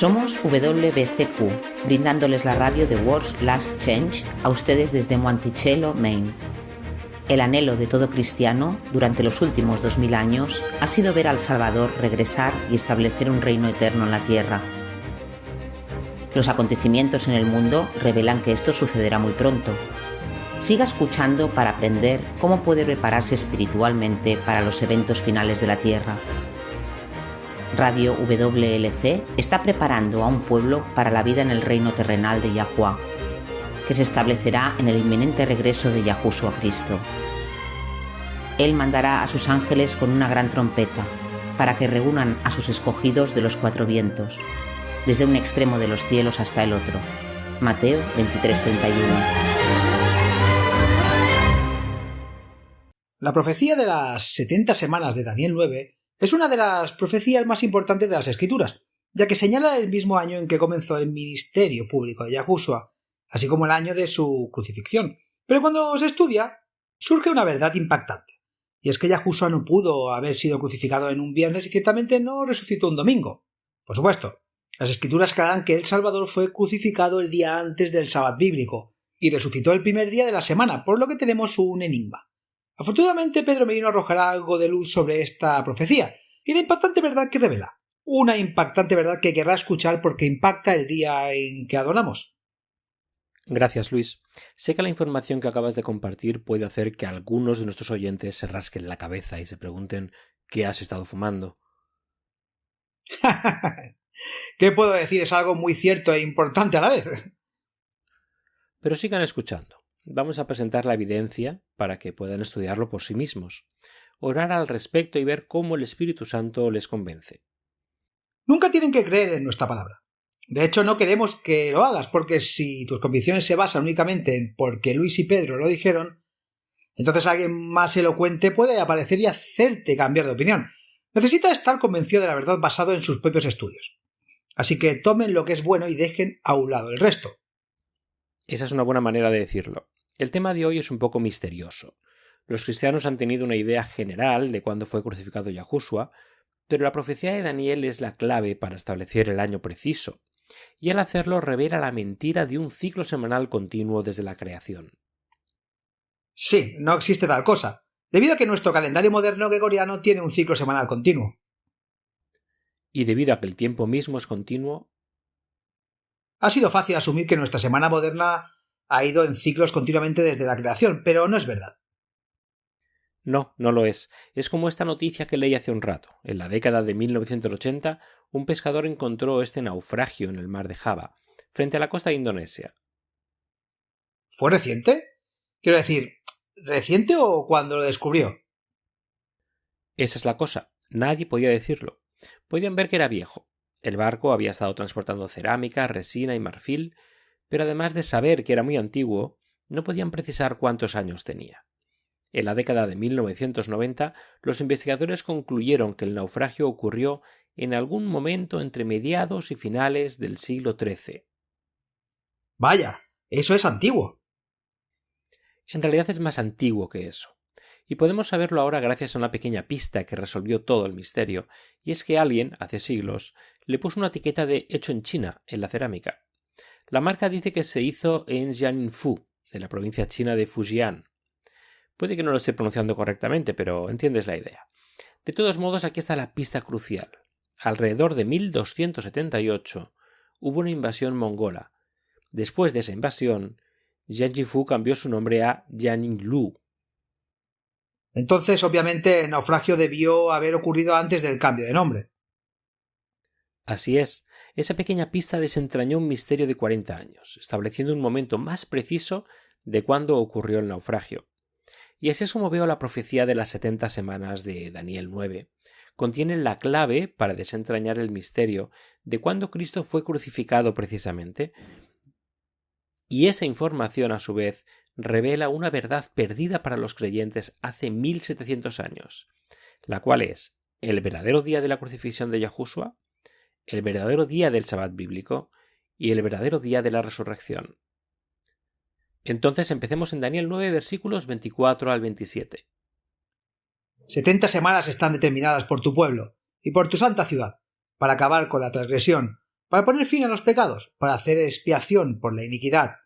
Somos WBCQ, brindándoles la radio de World's Last Change a ustedes desde Monticello, Maine. El anhelo de todo cristiano durante los últimos 2000 años ha sido ver al Salvador regresar y establecer un reino eterno en la tierra. Los acontecimientos en el mundo revelan que esto sucederá muy pronto. Siga escuchando para aprender cómo puede prepararse espiritualmente para los eventos finales de la tierra. Radio WLC está preparando a un pueblo para la vida en el reino terrenal de Yahuwah, que se establecerá en el inminente regreso de Yahushua a Cristo. Él mandará a sus ángeles con una gran trompeta para que reúnan a sus escogidos de los cuatro vientos, desde un extremo de los cielos hasta el otro. Mateo 23:31. La profecía de las 70 semanas de Daniel 9 es una de las profecías más importantes de las Escrituras, ya que señala el mismo año en que comenzó el ministerio público de Yahushua, así como el año de su crucifixión. Pero cuando se estudia, surge una verdad impactante, y es que Yahushua no pudo haber sido crucificado en un viernes y ciertamente no resucitó un domingo. Por supuesto, las Escrituras aclaran que el Salvador fue crucificado el día antes del sábado bíblico, y resucitó el primer día de la semana, por lo que tenemos un enigma. Afortunadamente, Pedro Merino arrojará algo de luz sobre esta profecía y la impactante verdad que revela. Una impactante verdad que querrá escuchar porque impacta el día en que adoramos. Gracias, Luis. Sé que la información que acabas de compartir puede hacer que algunos de nuestros oyentes se rasquen la cabeza y se pregunten ¿qué has estado fumando? ¿Qué puedo decir? Es algo muy cierto e importante a la vez. Pero sigan escuchando. Vamos a presentar la evidencia para que puedan estudiarlo por sí mismos, orar al respecto y ver cómo el Espíritu Santo les convence. Nunca tienen que creer en nuestra palabra. De hecho, no queremos que lo hagas, porque si tus convicciones se basan únicamente en porque Luis y Pedro lo dijeron, entonces alguien más elocuente puede aparecer y hacerte cambiar de opinión. Necesita estar convencido de la verdad basado en sus propios estudios. Así que tomen lo que es bueno y dejen a un lado el resto. Esa es una buena manera de decirlo. El tema de hoy es un poco misterioso. Los cristianos han tenido una idea general de cuándo fue crucificado Yahushua, pero la profecía de Daniel es la clave para establecer el año preciso, y al hacerlo revela la mentira de un ciclo semanal continuo desde la creación. Sí, no existe tal cosa, debido a que nuestro calendario moderno gregoriano tiene un ciclo semanal continuo. Y debido a que el tiempo mismo es continuo, ha sido fácil asumir que nuestra semana moderna ha ido en ciclos continuamente desde la creación, pero no es verdad. No, no lo es. Es como esta noticia que leí hace un rato. En la década de 1980, un pescador encontró este naufragio en el mar de Java, frente a la costa de Indonesia. ¿Fue reciente? Quiero decir, ¿reciente o cuando lo descubrió? Esa es la cosa. Nadie podía decirlo. Podían ver que era viejo. El barco había estado transportando cerámica, resina y marfil, pero además de saber que era muy antiguo, no podían precisar cuántos años tenía. En la década de 1990, los investigadores concluyeron que el naufragio ocurrió en algún momento entre mediados y finales del siglo XIII. Vaya, eso es antiguo. En realidad es más antiguo que eso. Y podemos saberlo ahora gracias a una pequeña pista que resolvió todo el misterio, y es que alguien, hace siglos, le puso una etiqueta de hecho en China en la cerámica. La marca dice que se hizo en Jiangsu, de la provincia china de Fujian. Puede que no lo esté pronunciando correctamente, pero entiendes la idea. De todos modos, aquí está la pista crucial. Alrededor de 1278 hubo una invasión mongola. Después de esa invasión, Jiangsu cambió su nombre a Jianlu. Entonces, obviamente, el naufragio debió haber ocurrido antes del cambio de nombre. Así es. Esa pequeña pista desentrañó un misterio de 40 años, estableciendo un momento más preciso de cuándo ocurrió el naufragio. Y así es como veo la profecía de las 70 semanas de Daniel 9. Contiene la clave para desentrañar el misterio de cuándo Cristo fue crucificado precisamente. Y esa información, a su vez, revela una verdad perdida para los creyentes hace 1700 años, la cual es el verdadero día de la crucifixión de Yahushua, el verdadero día del Sabbat bíblico y el verdadero día de la resurrección. Entonces empecemos en Daniel 9, versículos 24 al 27. 70 semanas están determinadas por tu pueblo y por tu santa ciudad, para acabar con la transgresión, para poner fin a los pecados, para hacer expiación por la iniquidad,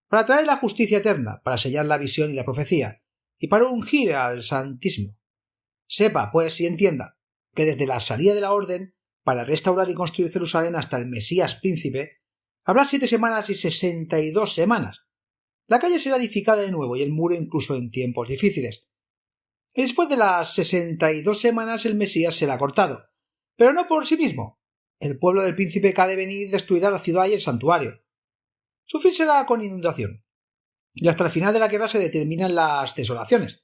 para traer la justicia eterna, para sellar la visión y la profecía, y para ungir al Santísimo. Sepa, pues, y entienda, que desde la salida de la orden, para restaurar y construir Jerusalén hasta el Mesías príncipe, habrá 7 semanas y 62 semanas. La calle será edificada de nuevo y el muro incluso en tiempos difíciles. Y después de las 62 semanas el Mesías será cortado, pero no por sí mismo. El pueblo del príncipe que ha de venir destruirá la ciudad y el santuario. Su fin será con inundación. Y hasta el final de la guerra se determinan las desolaciones.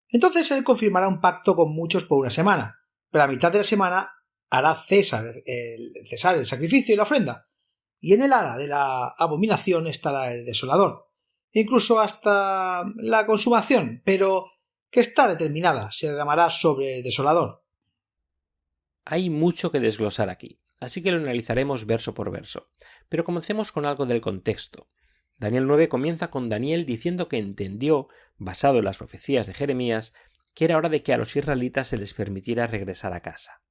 Entonces él confirmará un pacto con muchos por una semana, pero a mitad de la semana hará cesar el sacrificio y la ofrenda, y en el ara de la abominación estará el desolador, incluso hasta la consumación, pero que está determinada, se derramará sobre el desolador. Hay mucho que desglosar aquí, así que lo analizaremos verso por verso, pero comencemos con algo del contexto. Daniel 9 comienza con Daniel diciendo que entendió, basado en las profecías de Jeremías, que era hora de que a los israelitas se les permitiera regresar a casa.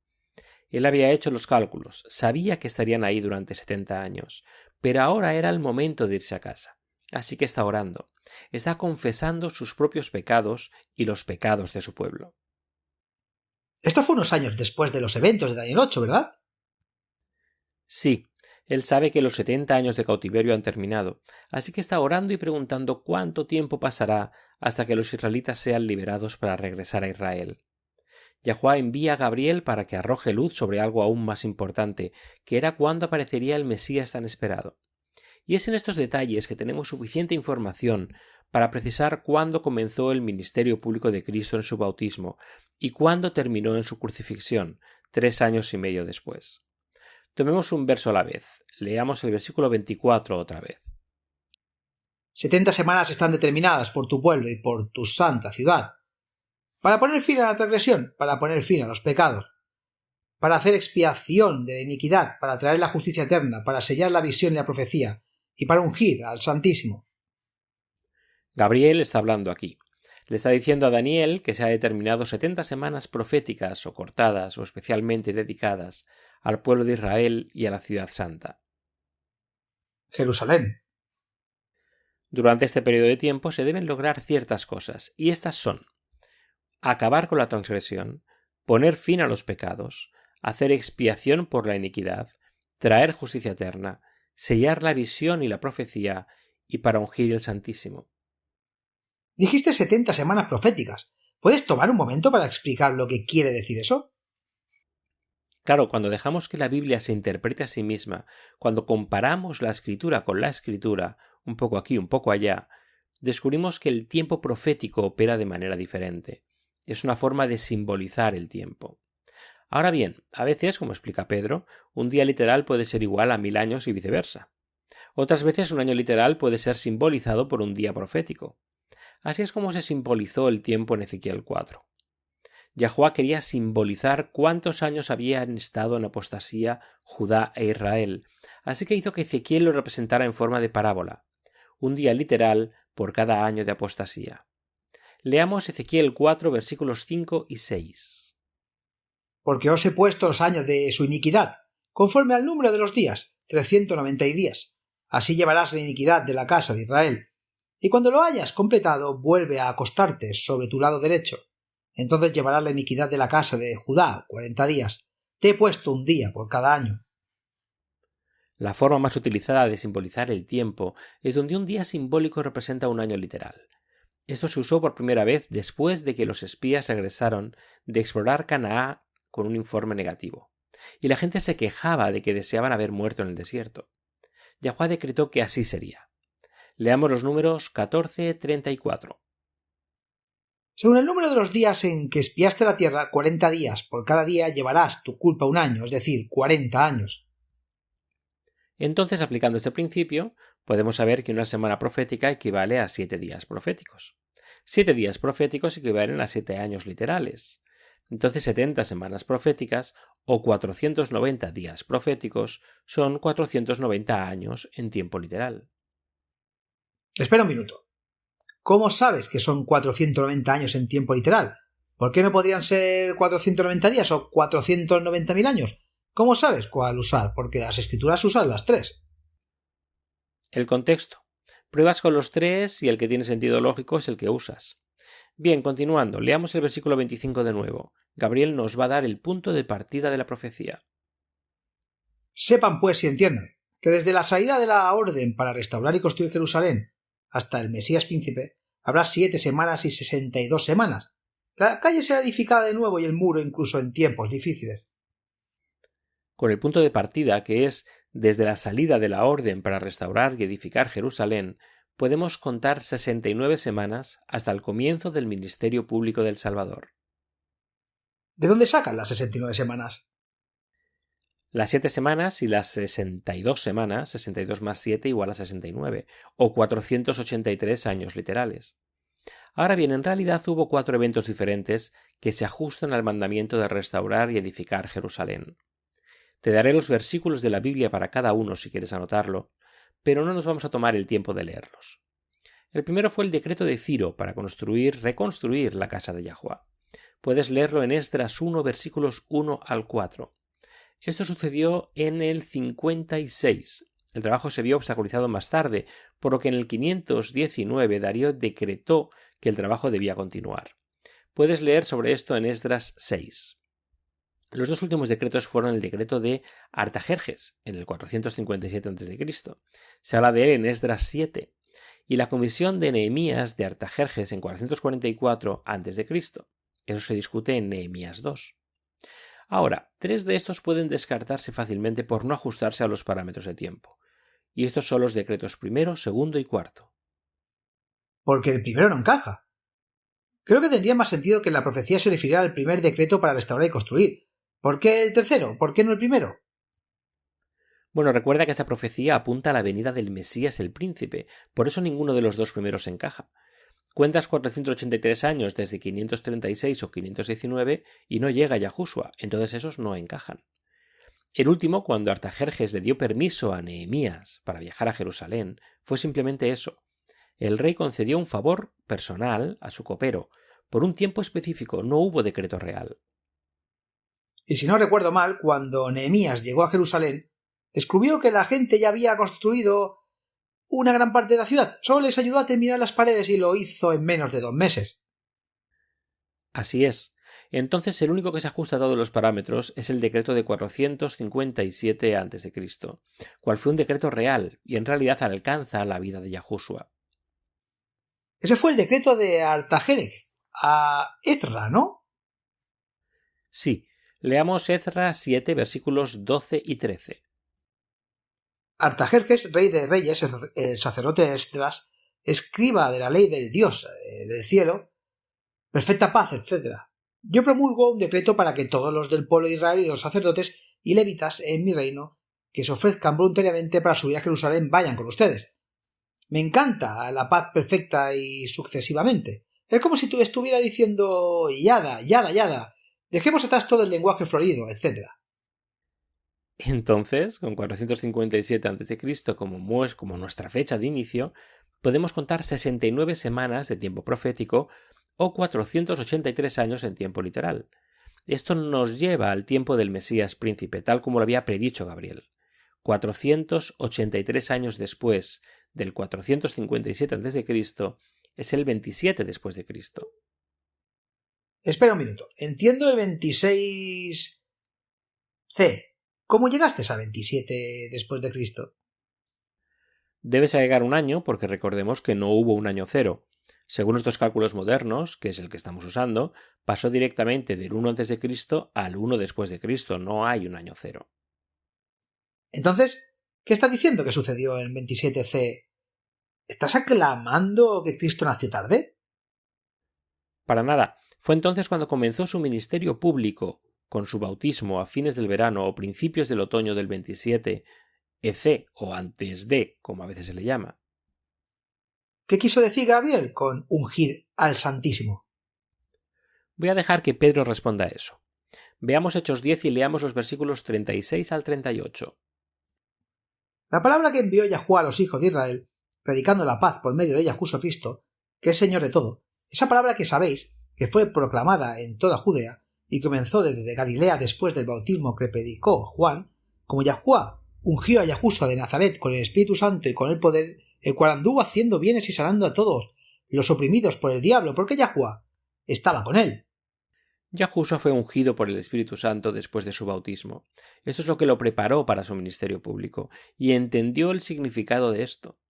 Él había hecho los cálculos, sabía que estarían ahí durante 70 años, pero ahora era el momento de irse a casa. Así que está orando, está confesando sus propios pecados y los pecados de su pueblo. Esto fue unos años después de los eventos de Daniel 8, ¿verdad? Sí, él sabe que los 70 años de cautiverio han terminado, así que está orando y preguntando cuánto tiempo pasará hasta que los israelitas sean liberados para regresar a Israel. Yahuwá envía a Gabriel para que arroje luz sobre algo aún más importante, que era cuándo aparecería el Mesías tan esperado. Y es en estos detalles que tenemos suficiente información para precisar cuándo comenzó el ministerio público de Cristo en su bautismo y cuándo terminó en su crucifixión, 3 años y medio después. Tomemos un verso a la vez. Leamos el versículo 24 otra vez. 70 semanas están determinadas por tu pueblo y por tu santa ciudad, para poner fin a la transgresión, para poner fin a los pecados, para hacer expiación de la iniquidad, para traer la justicia eterna, para sellar la visión y la profecía, y para ungir al Santísimo. Gabriel está hablando aquí. Le está diciendo a Daniel que se ha determinado 70 semanas proféticas o cortadas o especialmente dedicadas al pueblo de Israel y a la ciudad santa. Jerusalén. Durante este periodo de tiempo se deben lograr ciertas cosas, y estas son: acabar con la transgresión, poner fin a los pecados, hacer expiación por la iniquidad, traer justicia eterna, sellar la visión y la profecía, y para ungir el Santísimo. Dijiste 70 semanas proféticas. ¿Puedes tomar un momento para explicar lo que quiere decir eso? Claro, cuando dejamos que la Biblia se interprete a sí misma, cuando comparamos la Escritura con la Escritura, un poco aquí, un poco allá, descubrimos que el tiempo profético opera de manera diferente. Es una forma de simbolizar el tiempo. Ahora bien, a veces, como explica Pedro, un día literal puede ser igual a 1000 años y viceversa. Otras veces un año literal puede ser simbolizado por un día profético. Así es como se simbolizó el tiempo en Ezequiel 4. Yahuwá quería simbolizar cuántos años habían estado en apostasía Judá e Israel, así que hizo que Ezequiel lo representara en forma de parábola, un día literal por cada año de apostasía. Leamos Ezequiel 4, versículos 5 y 6. Porque os he puesto los años de su iniquidad, conforme al número de los días, 390 días. Así llevarás la iniquidad de la casa de Israel. Y cuando lo hayas completado, vuelve a acostarte sobre tu lado derecho. Entonces llevarás la iniquidad de la casa de Judá 40 días. Te he puesto un día por cada año. La forma más utilizada de simbolizar el tiempo es donde un día simbólico representa un año literal. Esto se usó por primera vez después de que los espías regresaron de explorar Canaán con un informe negativo, y la gente se quejaba de que deseaban haber muerto en el desierto. Yahuwá decretó que así sería. Leamos los números 14-34. Según el número de los días en que espiaste la tierra, 40 días. Por cada día llevarás tu culpa un año, es decir, 40 años. Entonces, aplicando este principio, podemos saber que una semana profética equivale a 7 días proféticos. 7 días proféticos equivalen a 7 años literales. Entonces 70 semanas proféticas o 490 días proféticos son 490 años en tiempo literal. Espera un minuto. ¿Cómo sabes que son 490 años en tiempo literal? ¿Por qué no podrían ser 490 días o 490.000 años? ¿Cómo sabes cuál usar? Porque las escrituras usan las tres. El contexto. Pruebas con los tres y el que tiene sentido lógico es el que usas. Bien, continuando, leamos el versículo 25 de nuevo. Gabriel nos va a dar el punto de partida de la profecía. Sepan pues y entiendan que desde la salida de la orden para restaurar y construir Jerusalén hasta el Mesías príncipe habrá 7 semanas y 62 semanas. La calle será edificada de nuevo y el muro incluso en tiempos difíciles. Con el punto de partida, que es desde la salida de la orden para restaurar y edificar Jerusalén, podemos contar 69 semanas hasta el comienzo del ministerio público del Salvador. ¿De dónde sacan las 69 semanas? Las 7 semanas y las 62 semanas, 62 más 7 igual a 69, o 483 años literales. Ahora bien, en realidad hubo 4 eventos diferentes que se ajustan al mandamiento de restaurar y edificar Jerusalén. Te daré los versículos de la Biblia para cada uno si quieres anotarlo, pero no nos vamos a tomar el tiempo de leerlos. El primero fue el decreto de Ciro para reconstruir la casa de Yahuwah. Puedes leerlo en Esdras 1, versículos 1 al 4. Esto sucedió en el 56. El trabajo se vio obstaculizado más tarde, por lo que en el 519 Darío decretó que el trabajo debía continuar. Puedes leer sobre esto en Esdras 6. Los 2 últimos decretos fueron el decreto de Artajerjes, en el 457 a.C. Se habla de él en Esdras 7, y la comisión de Nehemías de Artajerjes en 444 a.C. Eso se discute en Nehemías 2. Ahora, 3 de estos pueden descartarse fácilmente por no ajustarse a los parámetros de tiempo. Y estos son los decretos primero, segundo y cuarto. Porque el primero no encaja. Creo que tendría más sentido que la profecía se refiriera al primer decreto para restaurar y construir. ¿Por qué el tercero? ¿Por qué no el primero? Bueno, recuerda que esta profecía apunta a la venida del Mesías el Príncipe, por eso ninguno de los 2 primeros encaja. Cuentas 483 años desde 536 o 519 y no llega Yahushua, entonces esos no encajan. El último, cuando Artajerjes le dio permiso a Nehemías para viajar a Jerusalén, fue simplemente eso. El rey concedió un favor personal a su copero. Por un tiempo específico, no hubo decreto real. Y si no recuerdo mal, cuando Nehemías llegó a Jerusalén, descubrió que la gente ya había construido una gran parte de la ciudad. Solo les ayudó a terminar las paredes y lo hizo en menos de 2 meses. Así es. Entonces el único que se ajusta a todos los parámetros es el decreto de 457 a.C., cual fue un decreto real y en realidad alcanza la vida de Yahushua. Ese fue el decreto de Artajerjes a Ezra, ¿no? Sí. Leamos Esdras 7, versículos 12 y 13. Artajerjes, rey de reyes, el sacerdote Esdras, escriba de la ley del Dios del cielo, perfecta paz, etc. Yo promulgo un decreto para que todos los del pueblo de Israel y los sacerdotes y levitas en mi reino que se ofrezcan voluntariamente para subir a Jerusalén vayan con ustedes. Me encanta la paz perfecta y sucesivamente. Es como si tú estuviera diciendo yada, yada, yada. Dejemos atrás todo el lenguaje florido, etc. Entonces, con 457 a.C. como nuestra fecha de inicio, podemos contar 69 semanas de tiempo profético o 483 años en tiempo literal. Esto nos lleva al tiempo del Mesías príncipe, tal como lo había predicho Gabriel. 483 años después del 457 a.C. es el 27 después de Cristo. Espera un minuto. Entiendo el 26C. ¿Cómo llegaste a 27 después de Cristo? Debes agregar un año porque recordemos que no hubo un año cero. Según estos cálculos modernos, que es el que estamos usando, pasó directamente del 1 a.C. al 1 después de Cristo. No hay un año cero. Entonces, ¿qué estás diciendo que sucedió en 27C? ¿Estás aclamando que Cristo nació tarde? Para nada. Fue entonces cuando comenzó su ministerio público, con su bautismo a fines del verano o principios del otoño del 27 EC o antes de, como a veces se le llama. ¿Qué quiso decir Gabriel con ungir al Santísimo? Voy a dejar que Pedro responda a eso. Veamos Hechos 10 y leamos los versículos 36 al 38. La palabra que envió Yahuwah a los hijos de Israel, predicando la paz por medio de Yahushua Cristo, que es Señor de todo, esa palabra que sabéis, que fue proclamada en toda Judea, y comenzó desde Galilea después del bautismo que predicó Juan, como Yahuwá ungió a Yahushua de Nazaret con el Espíritu Santo y con el poder, el cual anduvo haciendo bienes y sanando a todos los oprimidos por el diablo, porque Yahuwá estaba con él. Yahushua fue ungido por el Espíritu Santo después de su bautismo. Esto es lo que lo preparó para su ministerio público, y entendió el significado de esto.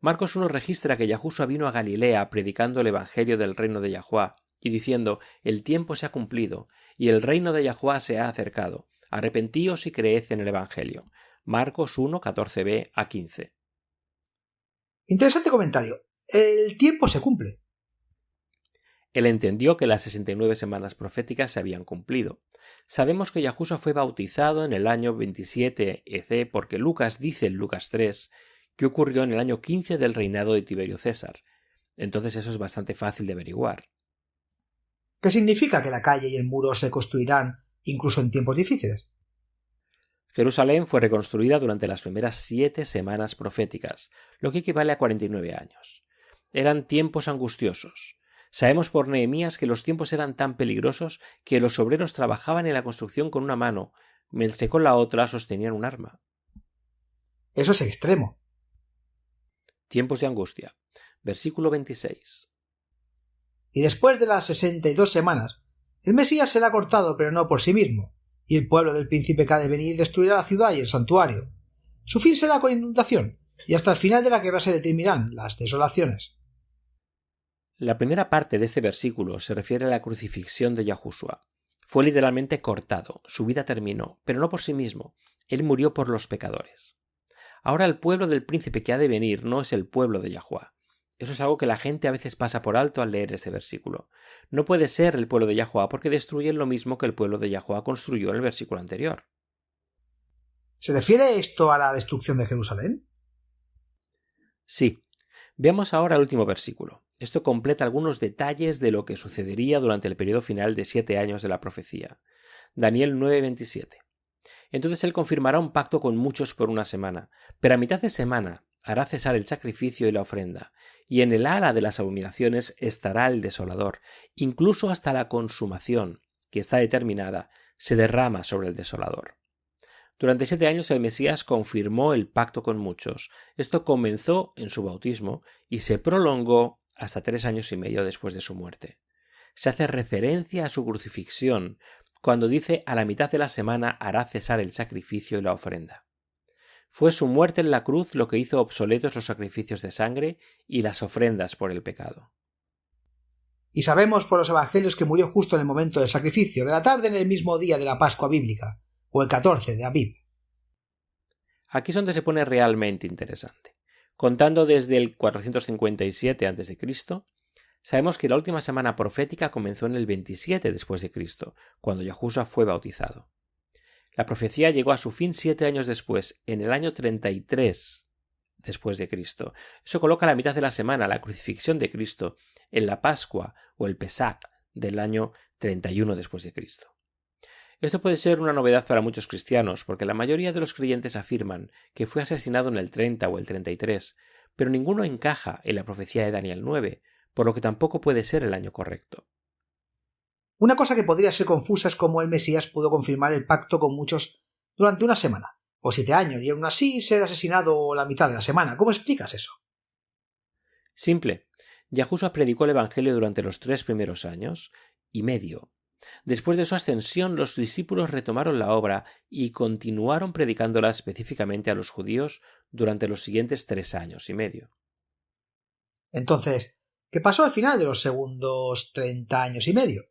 Marcos 1 registra que Yahushua vino a Galilea predicando el Evangelio del reino de Yahuwá y diciendo: el tiempo se ha cumplido y el reino de Yahuwá se ha acercado. Arrepentíos y creed en el Evangelio. Marcos 1, 14b a 15. Interesante comentario. El tiempo se cumple. Él entendió que las 69 semanas proféticas se habían cumplido. Sabemos que Yahushua fue bautizado en el año 27 EC porque Lucas dice en Lucas 3 que ocurrió en el año 15 del reinado de Tiberio César. Entonces eso es bastante fácil de averiguar. ¿Qué significa que la calle y el muro se construirán incluso en tiempos difíciles? Jerusalén fue reconstruida durante las primeras 7 semanas proféticas, lo que equivale a 49 años. Eran tiempos angustiosos. Sabemos por Nehemías que los tiempos eran tan peligrosos que los obreros trabajaban en la construcción con una mano, mientras que con la otra sostenían un arma. Eso es extremo. Tiempos de angustia. Versículo 26. Y después de las 62 semanas, el Mesías será cortado, pero no por sí mismo, y el pueblo del príncipe que ha de venir destruirá la ciudad y el santuario. Su fin será con inundación, y hasta el final de la guerra se determinarán las desolaciones. La primera parte de este versículo se refiere a la crucifixión de Yahushua. Fue literalmente cortado, su vida terminó, pero no por sí mismo. Él murió por los pecadores. Ahora el pueblo del príncipe que ha de venir no es el pueblo de Yahuwá. Eso es algo que la gente a veces pasa por alto al leer este versículo. No puede ser el pueblo de Yahuwá porque destruyen lo mismo que el pueblo de Yahuwá construyó en el versículo anterior. ¿Se refiere esto a la destrucción de Jerusalén? Sí. Veamos ahora el último versículo. Esto completa algunos detalles de lo que sucedería durante el periodo final de 7 años de la profecía. Daniel 9:27. Entonces él confirmará un pacto con muchos por una semana, pero a mitad de semana hará cesar el sacrificio y la ofrenda, y en el ala de las abominaciones estará el desolador, incluso hasta la consumación, que está determinada, se derrama sobre el desolador. Durante 7 años el Mesías confirmó el pacto con muchos. Esto comenzó en su bautismo y se prolongó hasta 3 años y medio después de su muerte. Se hace referencia a su crucifixión cuando dice: a la mitad de la semana hará cesar el sacrificio y la ofrenda. Fue su muerte en la cruz lo que hizo obsoletos los sacrificios de sangre y las ofrendas por el pecado. Y sabemos por los evangelios que murió justo en el momento del sacrificio, de la tarde en el mismo día de la Pascua bíblica, o el 14 de Abib. Aquí es donde se pone realmente interesante. Contando desde el 457 a.C., sabemos que la última semana profética comenzó en el 27 después de Cristo, cuando Yahushua fue bautizado. La profecía llegó a su fin 7 años después, en el año 33 después de Cristo. Eso coloca la mitad de la semana, la crucifixión de Cristo, en la Pascua o el Pesach del año 31 después de Cristo. Esto puede ser una novedad para muchos cristianos, porque la mayoría de los creyentes afirman que fue asesinado en el 30 o el 33, pero ninguno encaja en la profecía de Daniel 9, por lo que tampoco puede ser el año correcto. Una cosa que podría ser confusa es cómo el Mesías pudo confirmar el pacto con muchos durante una semana, o 7 años, y aún así ser asesinado la mitad de la semana. ¿Cómo explicas eso? Simple. Yahushua predicó el Evangelio durante los 3 primeros años y medio. Después de su ascensión, los discípulos retomaron la obra y continuaron predicándola específicamente a los judíos durante los siguientes 3 años y medio. Entonces, ¿qué pasó al final de los segundos 30 años y medio?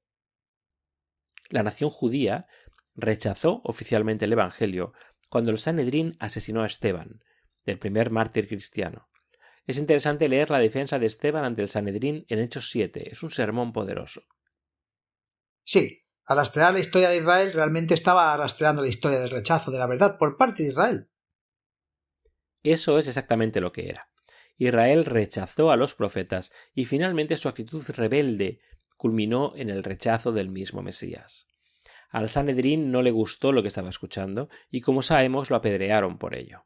La nación judía rechazó oficialmente el Evangelio cuando el Sanedrín asesinó a Esteban, el primer mártir cristiano. Es interesante leer la defensa de Esteban ante el Sanedrín en Hechos 7. Es un sermón poderoso. Sí, al rastrear la historia de Israel realmente estaba rastreando la historia del rechazo de la verdad por parte de Israel. Eso es exactamente lo que era. Israel rechazó a los profetas y finalmente su actitud rebelde culminó en el rechazo del mismo Mesías. Al Sanedrín no le gustó lo que estaba escuchando y, como sabemos, lo apedrearon por ello.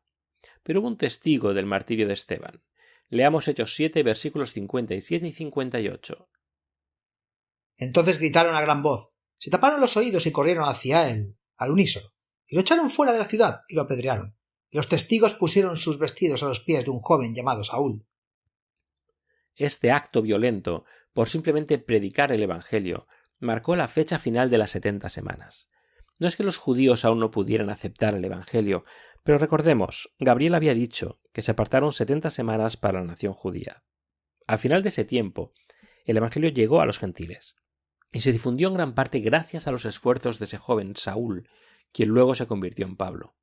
Pero hubo un testigo del martirio de Esteban. Leamos Hechos 7, versículos 57 y 58. Entonces gritaron a gran voz: se taparon los oídos y corrieron hacia él, al unísono, y lo echaron fuera de la ciudad y lo apedrearon. Y los testigos pusieron sus vestidos a los pies de un joven llamado Saúl. Este acto violento, por simplemente predicar el Evangelio, marcó la fecha final de las 70 semanas. No es que los judíos aún no pudieran aceptar el Evangelio, pero recordemos, Gabriel había dicho que se apartaron 70 semanas para la nación judía. Al final de ese tiempo, el Evangelio llegó a los gentiles, y se difundió en gran parte gracias a los esfuerzos de ese joven Saúl, quien luego se convirtió en Pablo.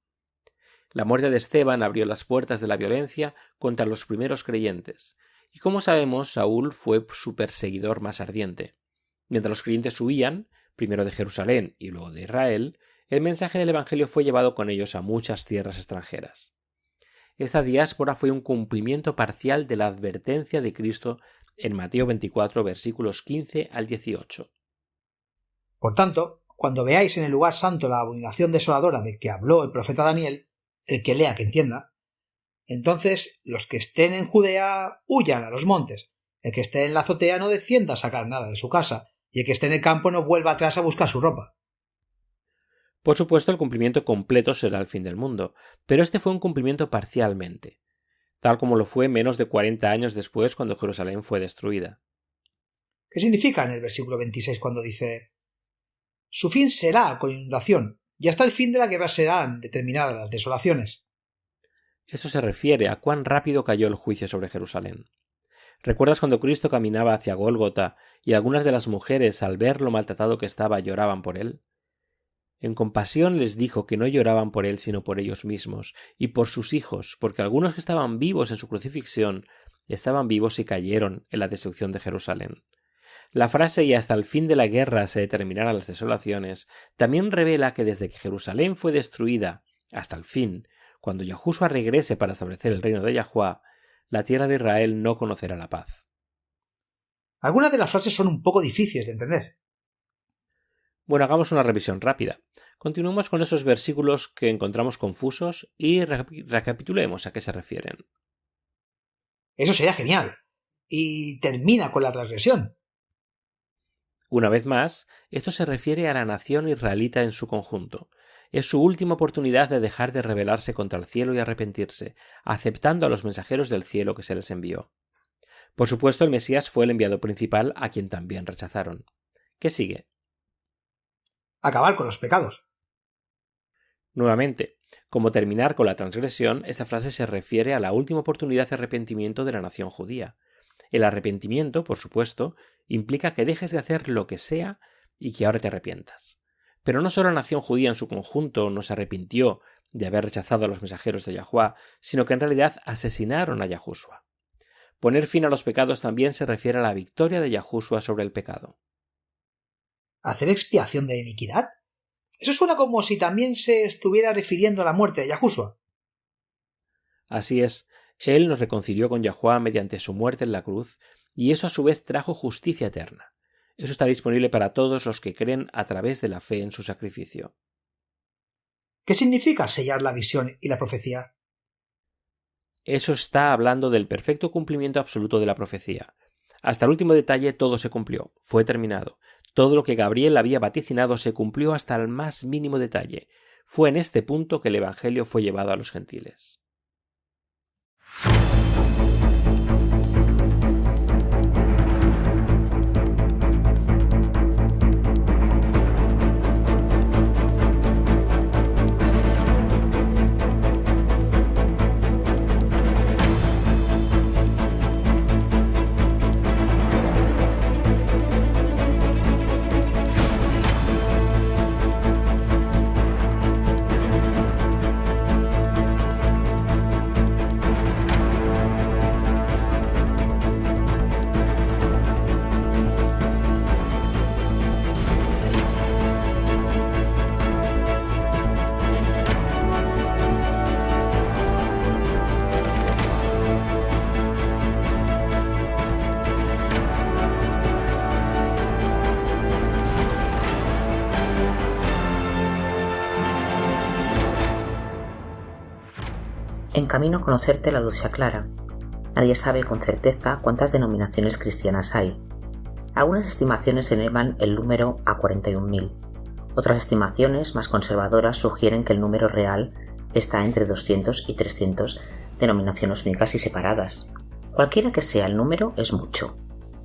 La muerte de Esteban abrió las puertas de la violencia contra los primeros creyentes, y como sabemos, Saúl fue su perseguidor más ardiente. Mientras los creyentes huían, primero de Jerusalén y luego de Israel, el mensaje del Evangelio fue llevado con ellos a muchas tierras extranjeras. Esta diáspora fue un cumplimiento parcial de la advertencia de Cristo en Mateo 24, versículos 15 al 18. Por tanto, cuando veáis en el lugar santo la abominación desoladora de que habló el profeta Daniel, el que lea que entienda, entonces los que estén en Judea huyan a los montes, el que esté en la azotea no descienda a sacar nada de su casa, y el que esté en el campo no vuelva atrás a buscar su ropa. Por supuesto, el cumplimiento completo será el fin del mundo, pero este fue un cumplimiento parcialmente, tal como lo fue menos de 40 años después cuando Jerusalén fue destruida. ¿Qué significa en el versículo 26 cuando dice: su fin será con inundación, y hasta el fin de la guerra serán determinadas las desolaciones? Eso se refiere a cuán rápido cayó el juicio sobre Jerusalén. ¿Recuerdas cuando Cristo caminaba hacia Gólgota y algunas de las mujeres, al ver lo maltratado que estaba, lloraban por él? En compasión les dijo que no lloraban por él sino por ellos mismos y por sus hijos, porque algunos que estaban vivos en su crucifixión estaban vivos y cayeron en la destrucción de Jerusalén. La frase «y hasta el fin de la guerra se determinarán las desolaciones» también revela que desde que Jerusalén fue destruida hasta el fin, cuando Yahushua regrese para establecer el reino de Yahuwah, la tierra de Israel no conocerá la paz. Algunas de las frases son un poco difíciles de entender. Bueno, hagamos una revisión rápida. Continuemos con esos versículos que encontramos confusos y recapitulemos a qué se refieren. Eso sería genial. Y termina con la transgresión. Una vez más, esto se refiere a la nación israelita en su conjunto. Es su última oportunidad de dejar de rebelarse contra el cielo y arrepentirse, aceptando a los mensajeros del cielo que se les envió. Por supuesto, el Mesías fue el enviado principal a quien también rechazaron. ¿Qué sigue? Acabar con los pecados. Nuevamente, como terminar con la transgresión, esta frase se refiere a la última oportunidad de arrepentimiento de la nación judía. El arrepentimiento, por supuesto, implica que dejes de hacer lo que sea y que ahora te arrepientas. Pero no solo la nación judía en su conjunto no se arrepintió de haber rechazado a los mensajeros de Yahuwah, sino que en realidad asesinaron a Yahushua. Poner fin a los pecados también se refiere a la victoria de Yahushua sobre el pecado. ¿Hacer expiación de iniquidad? Eso suena como si también se estuviera refiriendo a la muerte de Yahushua. Así es, él nos reconcilió con Yahuwah mediante su muerte en la cruz, y eso a su vez trajo justicia eterna. Eso está disponible para todos los que creen a través de la fe en su sacrificio. ¿Qué significa sellar la visión y la profecía? Eso está hablando del perfecto cumplimiento absoluto de la profecía. Hasta el último detalle todo se cumplió, fue terminado. Todo lo que Gabriel había vaticinado se cumplió hasta el más mínimo detalle. Fue en este punto que el Evangelio fue llevado a los gentiles. En camino a conocerte la luz se aclara. Nadie sabe con certeza cuántas denominaciones cristianas hay. Algunas estimaciones elevan el número a 41.000. Otras estimaciones más conservadoras sugieren que el número real está entre 200 y 300 denominaciones únicas y separadas. Cualquiera que sea el número es mucho.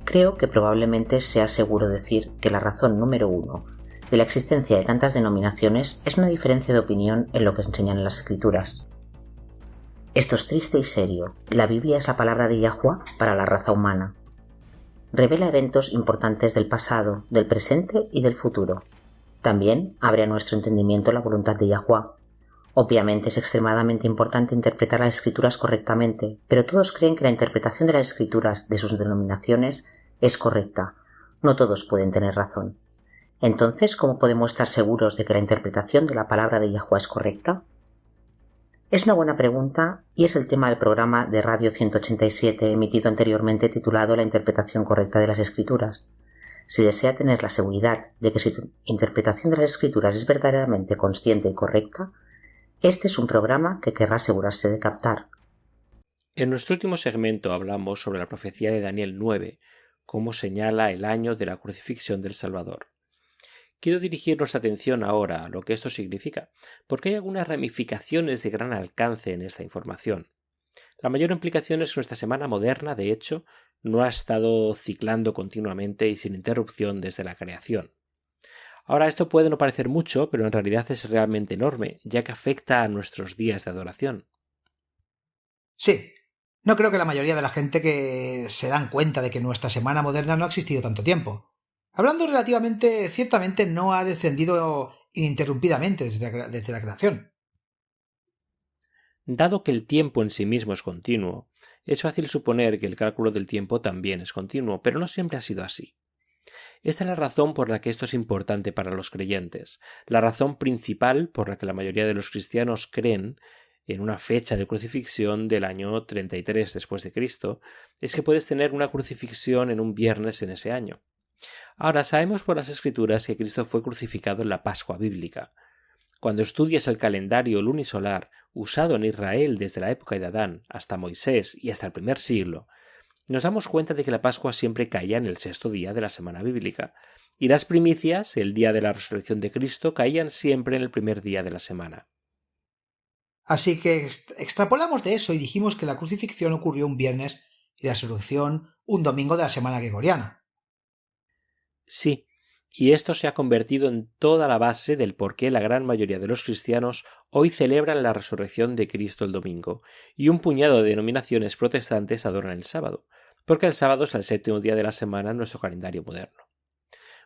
Creo que probablemente sea seguro decir que la razón número 1 de la existencia de tantas denominaciones es una diferencia de opinión en lo que enseñan en las Escrituras. Esto es triste y serio. La Biblia es la palabra de Yahuwah para la raza humana. Revela eventos importantes del pasado, del presente y del futuro. También abre a nuestro entendimiento la voluntad de Yahuwah. Obviamente es extremadamente importante interpretar las Escrituras correctamente, pero todos creen que la interpretación de las Escrituras de sus denominaciones es correcta. No todos pueden tener razón. Entonces, ¿cómo podemos estar seguros de que la interpretación de la palabra de Yahuwah es correcta? Es una buena pregunta y es el tema del programa de Radio 187 emitido anteriormente titulado La interpretación correcta de las Escrituras. Si desea tener la seguridad de que su interpretación de las Escrituras es verdaderamente consciente y correcta, este es un programa que querrá asegurarse de captar. En nuestro último segmento hablamos sobre la profecía de Daniel 9, cómo señala el año de la crucifixión del Salvador. Quiero dirigir nuestra atención ahora a lo que esto significa, porque hay algunas ramificaciones de gran alcance en esta información. La mayor implicación es que nuestra semana moderna, de hecho, no ha estado ciclando continuamente y sin interrupción desde la creación. Ahora, esto puede no parecer mucho, pero en realidad es realmente enorme, ya que afecta a nuestros días de adoración. Sí, no creo que la mayoría de la gente que se dan cuenta de que nuestra semana moderna no ha existido tanto tiempo. Hablando relativamente, ciertamente no ha descendido ininterrumpidamente desde la creación. Dado que el tiempo en sí mismo es continuo, es fácil suponer que el cálculo del tiempo también es continuo, pero no siempre ha sido así. Esta es la razón por la que esto es importante para los creyentes, la razón principal por la que la mayoría de los cristianos creen en una fecha de crucifixión del año 33 después de Cristo, es que puedes tener una crucifixión en un viernes en ese año. Ahora sabemos por las Escrituras que Cristo fue crucificado en la Pascua bíblica. Cuando estudias el calendario lunisolar usado en Israel desde la época de Adán hasta Moisés y hasta el primer siglo, nos damos cuenta de que la Pascua siempre caía en el sexto día de la semana bíblica, y las primicias, el día de la resurrección de Cristo, caían siempre en el primer día de la semana. Así que extrapolamos de eso y dijimos que la crucifixión ocurrió un viernes y la resurrección un domingo de la semana gregoriana. Sí, y esto se ha convertido en toda la base del por qué la gran mayoría de los cristianos hoy celebran la resurrección de Cristo el domingo, y un puñado de denominaciones protestantes adoran el sábado, porque el sábado es el séptimo día de la semana en nuestro calendario moderno.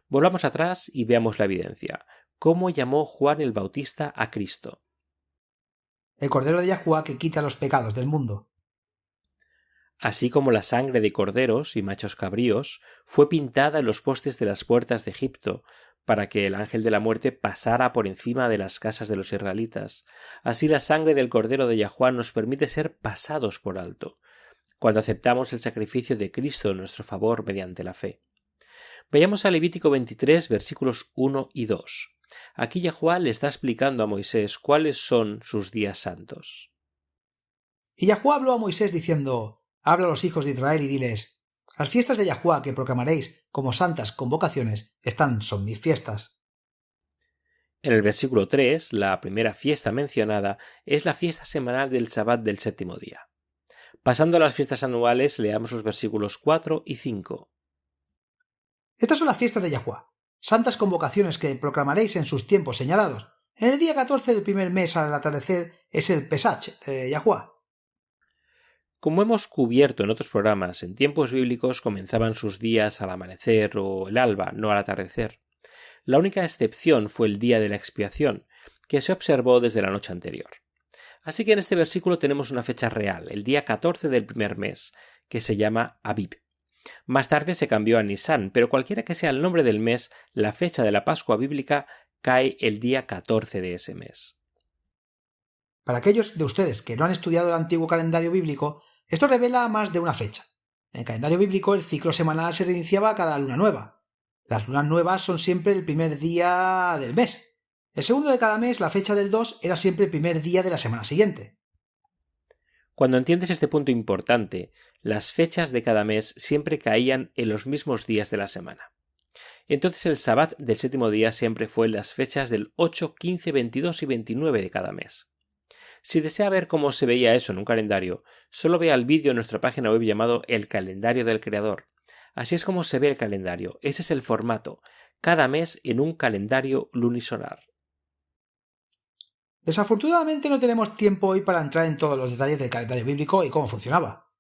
Volvamos atrás y veamos la evidencia. ¿Cómo llamó Juan el Bautista a Cristo? El Cordero de Yahuwah que quita los pecados del mundo. Así como la sangre de corderos y machos cabríos fue pintada en los postes de las puertas de Egipto para que el ángel de la muerte pasara por encima de las casas de los israelitas, así la sangre del Cordero de Yahuwah nos permite ser pasados por alto, cuando aceptamos el sacrificio de Cristo en nuestro favor mediante la fe. Vayamos a Levítico 23, versículos 1 y 2. Aquí Yahuwah le está explicando a Moisés cuáles son sus días santos. Y Yahuwah habló a Moisés diciendo: Habla a los hijos de Israel y diles: Las fiestas de Yahuwah que proclamaréis como santas convocaciones son mis fiestas. En el versículo 3, la primera fiesta mencionada es la fiesta semanal del Sabbat del séptimo día. Pasando a las fiestas anuales, leamos los versículos 4 y 5. Estas son las fiestas de Yahuwah, santas convocaciones que proclamaréis en sus tiempos señalados. En el día 14 del primer mes al atardecer es el Pesach de Yahuwah. Como hemos cubierto en otros programas, en tiempos bíblicos comenzaban sus días al amanecer o el alba, no al atardecer. La única excepción fue el día de la expiación, que se observó desde la noche anterior. Así que en este versículo tenemos una fecha real, el día 14 del primer mes, que se llama Abib. Más tarde se cambió a Nisan, pero cualquiera que sea el nombre del mes, la fecha de la Pascua bíblica cae el día 14 de ese mes. Para aquellos de ustedes que no han estudiado el antiguo calendario bíblico, esto revela más de una fecha. En el calendario bíblico el ciclo semanal se reiniciaba cada luna nueva. Las lunas nuevas son siempre el primer día del mes. El segundo de cada mes, la fecha del 2, era siempre el primer día de la semana siguiente. Cuando entiendes este punto importante, las fechas de cada mes siempre caían en los mismos días de la semana. Entonces el Sabbat del séptimo día siempre fue en las fechas del 8, 15, 22 y 29 de cada mes. Si desea ver cómo se veía eso en un calendario, solo vea el vídeo en nuestra página web llamado El calendario del creador. Así es como se ve el calendario, ese es el formato, cada mes en un calendario lunisolar. Desafortunadamente no tenemos tiempo hoy para entrar en todos los detalles del calendario bíblico y cómo funcionaba.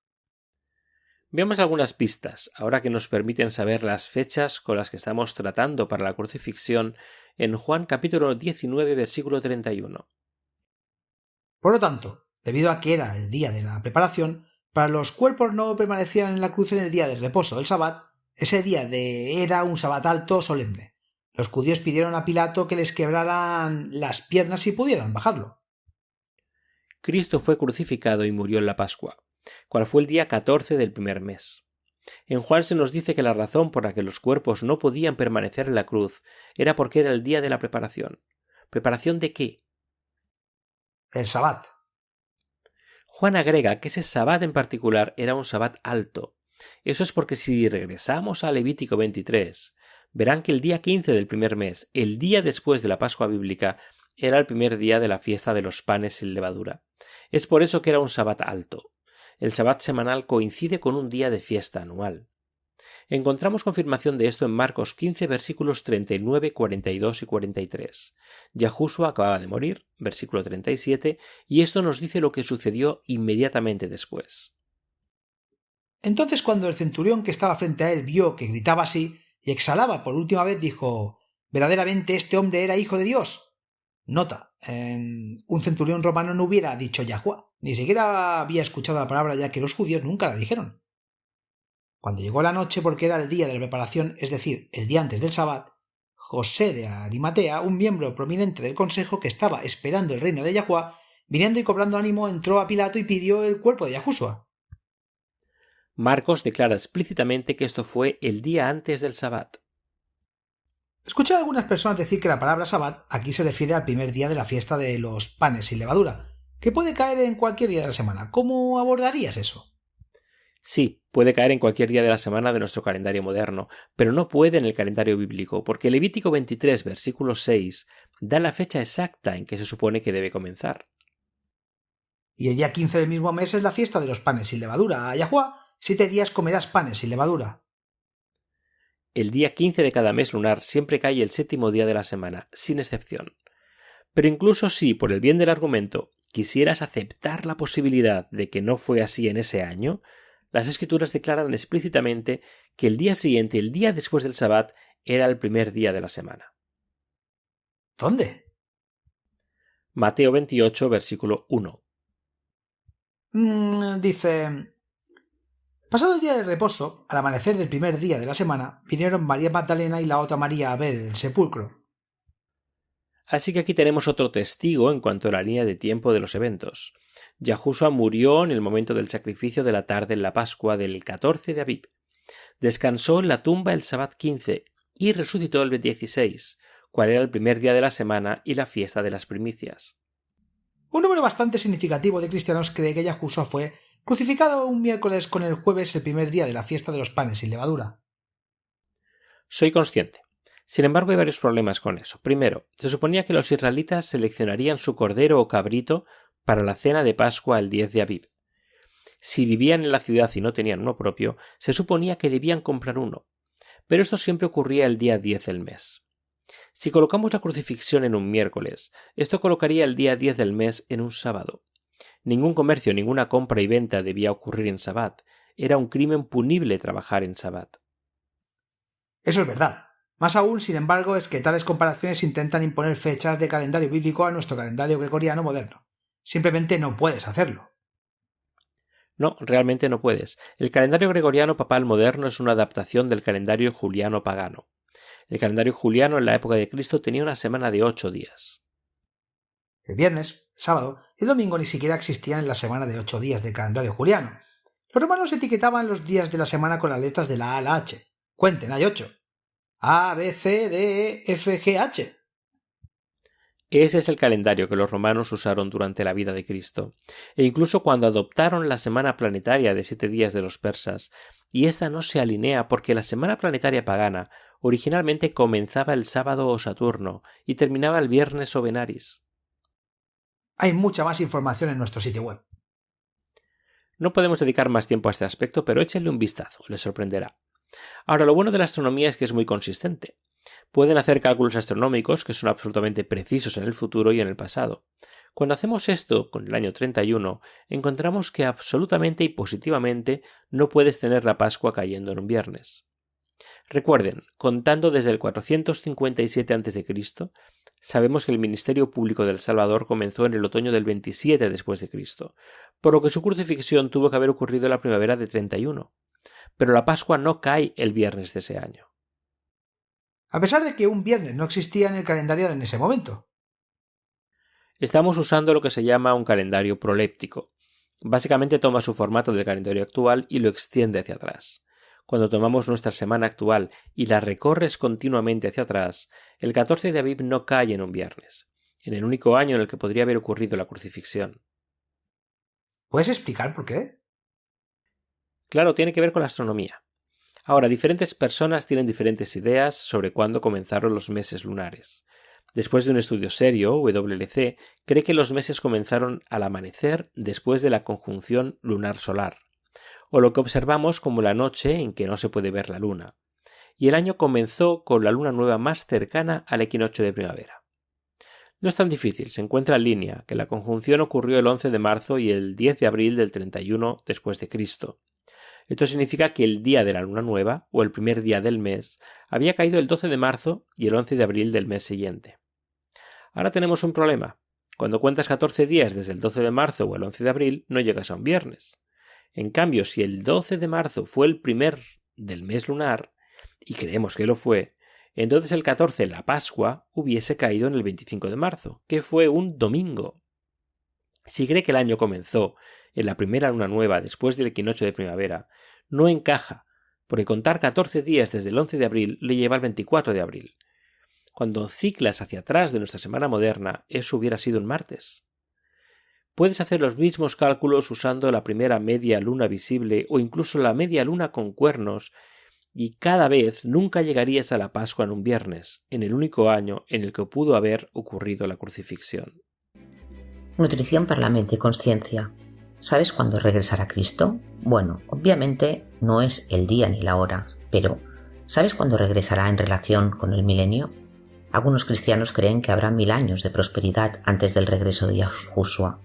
Veamos algunas pistas, ahora que nos permiten saber las fechas con las que estamos tratando para la crucifixión en Juan capítulo 19, versículo 31. Por lo tanto, debido a que era el día de la preparación, para los cuerpos no permanecían en la cruz en el día de reposo, el Sabbat, ese día era un Sabbat alto solemne. Los judíos pidieron a Pilato que les quebraran las piernas si pudieran bajarlo. Cristo fue crucificado y murió en la Pascua, cual fue el día 14 del primer mes. En Juan se nos dice que la razón por la que los cuerpos no podían permanecer en la cruz era porque era el día de la preparación. ¿Preparación de qué? El Sabbat. Juan agrega que ese Sabbat en particular era un Sabbat alto. Eso es porque si regresamos a Levítico 23, verán que el día 15 del primer mes, el día después de la Pascua bíblica, era el primer día de la fiesta de los panes sin levadura. Es por eso que era un Sabbat alto. El Sabbat semanal coincide con un día de fiesta anual. Encontramos confirmación de esto en Marcos 15, versículos 39, 42 y 43. Yahushua acababa de morir, versículo 37, y esto nos dice lo que sucedió inmediatamente después. Entonces, cuando el centurión que estaba frente a él vio que gritaba así y exhalaba por última vez, dijo: «¿Verdaderamente este hombre era hijo de Dios?». Nota, un centurión romano no hubiera dicho Yahuwah, ni siquiera había escuchado la palabra, ya que los judíos nunca la dijeron. Cuando llegó la noche, porque era el día de la preparación, es decir, el día antes del Sabbat, José de Arimatea, un miembro prominente del consejo que estaba esperando el reino de Yahuwah, viniendo y cobrando ánimo, entró a Pilato y pidió el cuerpo de Yahushua. Marcos declara explícitamente que esto fue el día antes del Sabbat. Escuché a algunas personas decir que la palabra Sabbat aquí se refiere al primer día de la fiesta de los panes sin levadura, que puede caer en cualquier día de la semana. ¿Cómo abordarías eso? Sí, puede caer en cualquier día de la semana de nuestro calendario moderno, pero no puede en el calendario bíblico, porque Levítico 23, versículo 6, da la fecha exacta en que se supone que debe comenzar. Y el día 15 del mismo mes es la fiesta de los panes sin levadura. A Yahuwah, 7 días comerás panes sin levadura. El día 15 de cada mes lunar siempre cae el séptimo día de la semana, sin excepción. Pero incluso si, por el bien del argumento, quisieras aceptar la posibilidad de que no fue así en ese año, las Escrituras declaran explícitamente que el día siguiente, el día después del Sabbat, era el primer día de la semana. ¿Dónde? Mateo 28, versículo 1. Dice: pasado el día del reposo, al amanecer del primer día de la semana, vinieron María Magdalena y la otra María a ver el sepulcro. Así que aquí tenemos otro testigo en cuanto a la línea de tiempo de los eventos. Yahushua murió en el momento del sacrificio de la tarde en la Pascua del 14 de Abib. Descansó en la tumba el Sabbat 15 y resucitó el 16, cual era el primer día de la semana y la fiesta de las primicias. Un número bastante significativo de cristianos cree que Yahushua fue crucificado un miércoles con el jueves, el primer día de la fiesta de los panes sin levadura. Soy consciente. Sin embargo, hay varios problemas con eso. Primero, se suponía que los israelitas seleccionarían su cordero o cabrito para la cena de Pascua el 10 de Abib. Si vivían en la ciudad y no tenían uno propio, se suponía que debían comprar uno. Pero esto siempre ocurría el día 10 del mes. Si colocamos la crucifixión en un miércoles, esto colocaría el día 10 del mes en un sábado. Ningún comercio, ninguna compra y venta debía ocurrir en Sabbat. Era un crimen punible trabajar en Sabbat. Eso es verdad. Más aún, sin embargo, es que tales comparaciones intentan imponer fechas de calendario bíblico a nuestro calendario gregoriano moderno. Simplemente no puedes hacerlo. No, realmente no puedes. El calendario gregoriano papal moderno es una adaptación del calendario juliano pagano. El calendario juliano en la época de Cristo tenía una semana de 8 días. El viernes, sábado y domingo ni siquiera existían en la semana de 8 días del calendario juliano. Los romanos etiquetaban los días de la semana con las letras de la A a la H. Cuenten, hay 8. A, B, C, D, E, F, G, H. Ese es el calendario que los romanos usaron durante la vida de Cristo, e incluso cuando adoptaron la semana planetaria de 7 días de los persas, y esta no se alinea porque la semana planetaria pagana originalmente comenzaba el sábado o Saturno y terminaba el viernes o Venaris. Hay mucha más información en nuestro sitio web. No podemos dedicar más tiempo a este aspecto, pero échenle un vistazo, les sorprenderá. Ahora, lo bueno de la astronomía es que es muy consistente. Pueden hacer cálculos astronómicos que son absolutamente precisos en el futuro y en el pasado. Cuando hacemos esto, con el año 31, encontramos que absolutamente y positivamente no puedes tener la Pascua cayendo en un viernes. Recuerden, contando desde el 457 a.C., sabemos que el ministerio público del Salvador comenzó en el otoño del 27 después de Cristo, por lo que su crucifixión tuvo que haber ocurrido en la primavera de 31. Pero la Pascua no cae el viernes de ese año. A pesar de que un viernes no existía en el calendario en ese momento. Estamos usando lo que se llama un calendario proléptico. Básicamente toma su formato del calendario actual y lo extiende hacia atrás. Cuando tomamos nuestra semana actual y la recorres continuamente hacia atrás, el 14 de Aviv no cae en un viernes, en el único año en el que podría haber ocurrido la crucifixión. ¿Puedes explicar por qué? Claro, tiene que ver con la astronomía. Ahora, diferentes personas tienen diferentes ideas sobre cuándo comenzaron los meses lunares. Después de un estudio serio, WLC cree que los meses comenzaron al amanecer después de la conjunción lunar-solar, o lo que observamos como la noche en que no se puede ver la luna, y el año comenzó con la luna nueva más cercana al equinoccio de primavera. No es tan difícil, se encuentra en línea, que la conjunción ocurrió el 11 de marzo y el 10 de abril del 31 después de Cristo. Esto significa que el día de la luna nueva, o el primer día del mes, había caído el 12 de marzo y el 11 de abril del mes siguiente. Ahora tenemos un problema. Cuando cuentas 14 días desde el 12 de marzo o el 11 de abril, no llegas a un viernes. En cambio, si el 12 de marzo fue el primer del mes lunar, y creemos que lo fue, entonces el 14, la Pascua, hubiese caído en el 25 de marzo, que fue un domingo. Si cree que el año comenzó en la primera luna nueva después del equinoccio de primavera, no encaja, porque contar 14 días desde el 11 de abril le lleva al 24 de abril. Cuando ciclas hacia atrás de nuestra semana moderna, eso hubiera sido un martes. Puedes hacer los mismos cálculos usando la primera media luna visible o incluso la media luna con cuernos, y cada vez nunca llegarías a la Pascua en un viernes, en el único año en el que pudo haber ocurrido la crucifixión. Nutrición para la mente y conciencia. ¿Sabes cuándo regresará Cristo? Bueno, obviamente no es el día ni la hora, pero ¿sabes cuándo regresará en relación con el milenio? Algunos cristianos creen que habrá 1000 años de prosperidad antes del regreso de Yahushua,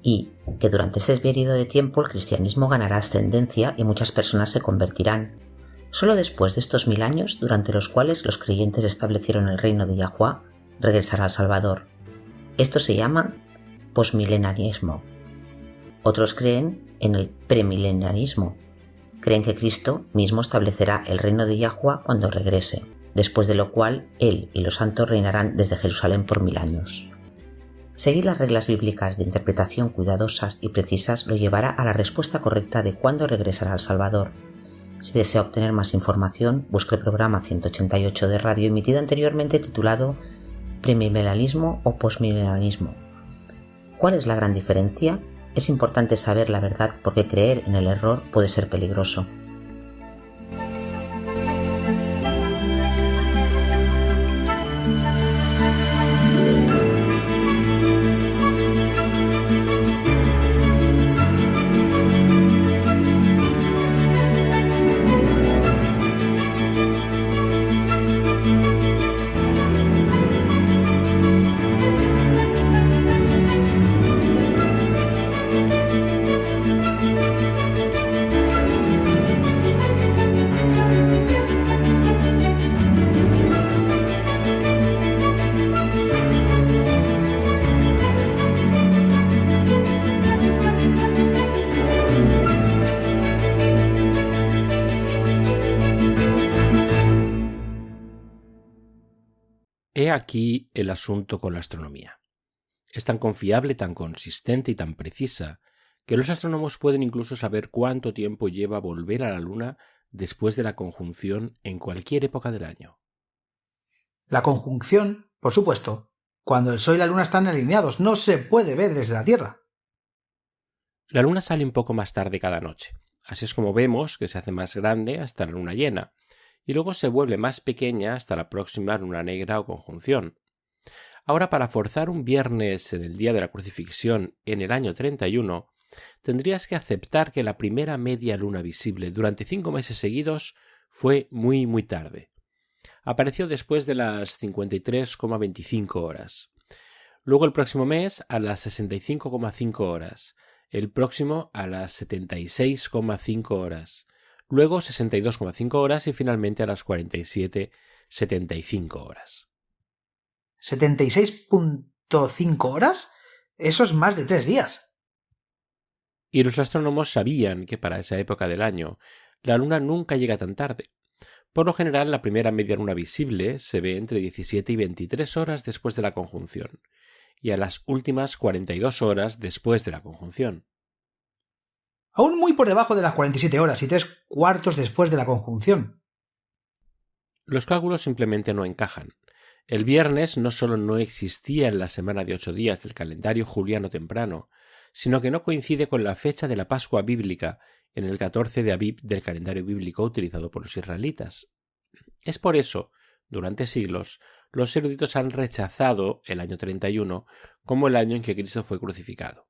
y que durante ese periodo de tiempo el cristianismo ganará ascendencia y muchas personas se convertirán. Solo después de estos 1000 años, durante los cuales los creyentes establecieron el reino de Yahuwah, regresará al Salvador. Esto se llama posmilenarismo. Otros creen en el premilenarismo. Creen que Cristo mismo establecerá el reino de Yahuwah cuando regrese, después de lo cual Él y los santos reinarán desde Jerusalén por 1000 años. Seguir las reglas bíblicas de interpretación cuidadosas y precisas lo llevará a la respuesta correcta de cuándo regresará al Salvador. Si desea obtener más información, busque el programa 188 de radio emitido anteriormente titulado Premilenialismo o Postmilenialismo. ¿Cuál es la gran diferencia? Es importante saber la verdad porque creer en el error puede ser peligroso. He aquí el asunto con la astronomía. Es tan confiable, tan consistente y tan precisa que los astrónomos pueden incluso saber cuánto tiempo lleva volver a la Luna después de la conjunción en cualquier época del año. La conjunción, por supuesto, cuando el Sol y la Luna están alineados. No se puede ver desde la Tierra. La Luna sale un poco más tarde cada noche. Así es como vemos que se hace más grande hasta la luna llena, y luego se vuelve más pequeña hasta la próxima luna negra o conjunción. Ahora, para forzar un viernes en el día de la crucifixión en el año 31, tendrías que aceptar que la primera media luna visible durante 5 meses seguidos fue muy tarde. Apareció después de las 53,25 horas. Luego el próximo mes a las 65,5 horas. El próximo a las 76,5 horas. Luego 62,5 horas y finalmente a las 47,75 horas. ¿76,5 horas? Eso es más de 3 días. Y los astrónomos sabían que para esa época del año la luna nunca llega tan tarde. Por lo general, la primera media luna visible se ve entre 17 y 23 horas después de la conjunción, y a las últimas 42 horas después de la conjunción. Aún muy por debajo de las 47 horas y 3/4 después de la conjunción. Los cálculos simplemente no encajan. El viernes no solo no existía en la semana de 8 días del calendario juliano temprano, sino que no coincide con la fecha de la Pascua bíblica en el 14 de Abib del calendario bíblico utilizado por los israelitas. Es por eso, durante siglos, los eruditos han rechazado el año 31 como el año en que Cristo fue crucificado.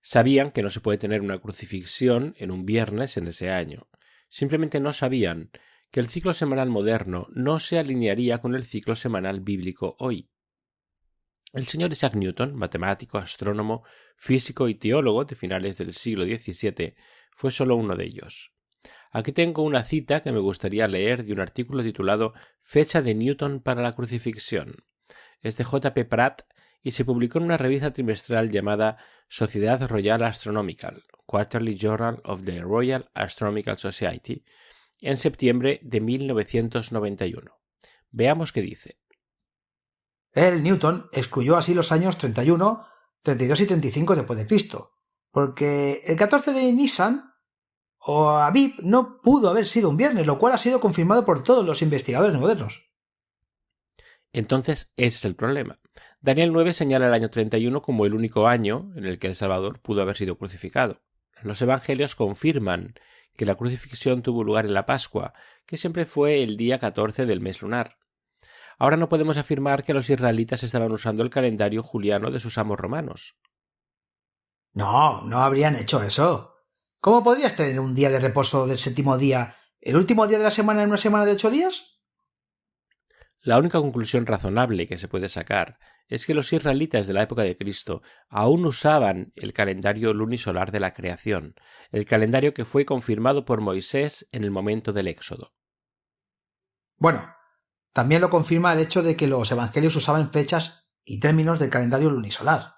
Sabían que no se puede tener una crucifixión en un viernes en ese año. Simplemente no sabían que el ciclo semanal moderno no se alinearía con el ciclo semanal bíblico hoy. El señor Isaac Newton, matemático, astrónomo, físico y teólogo de finales del siglo XVII, fue solo uno de ellos. Aquí tengo una cita que me gustaría leer de un artículo titulado Fecha de Newton para la crucifixión. Es de J. P. Pratt y se publicó en una revista trimestral llamada Sociedad Royal Astronomical, Quarterly Journal of the Royal Astronomical Society, en septiembre de 1991. Veamos qué dice. El Newton excluyó así los años 31, 32 y 35 después de Cristo, porque el 14 de Nisan o Abib no pudo haber sido un viernes, lo cual ha sido confirmado por todos los investigadores modernos. Entonces, ese es el problema. Daniel 9 señala el año 31 como el único año en el que el Salvador pudo haber sido crucificado. Los evangelios confirman que la crucifixión tuvo lugar en la Pascua, que siempre fue el día 14 del mes lunar. Ahora no podemos afirmar que los israelitas estaban usando el calendario juliano de sus amos romanos. No habrían hecho eso. ¿Cómo podrías tener un día de reposo del séptimo día, el último día de la semana en una semana de 8 días? La única conclusión razonable que se puede sacar es que los israelitas de la época de Cristo aún usaban el calendario lunisolar de la creación, el calendario que fue confirmado por Moisés en el momento del Éxodo. Bueno, también lo confirma el hecho de que los evangelios usaban fechas y términos del calendario lunisolar,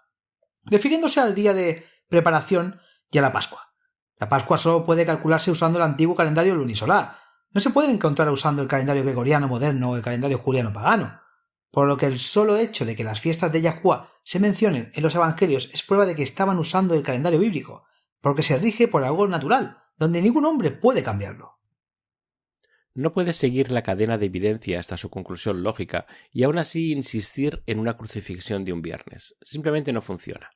refiriéndose al día de preparación y a la Pascua. La Pascua solo puede calcularse usando el antiguo calendario lunisolar. No se puede encontrar usando el calendario gregoriano moderno o el calendario juliano pagano, por lo que el solo hecho de que las fiestas de Yahuwah se mencionen en los evangelios es prueba de que estaban usando el calendario bíblico, porque se rige por algo natural, donde ningún hombre puede cambiarlo. No puedes seguir la cadena de evidencia hasta su conclusión lógica y aún así insistir en una crucifixión de un viernes. Simplemente no funciona.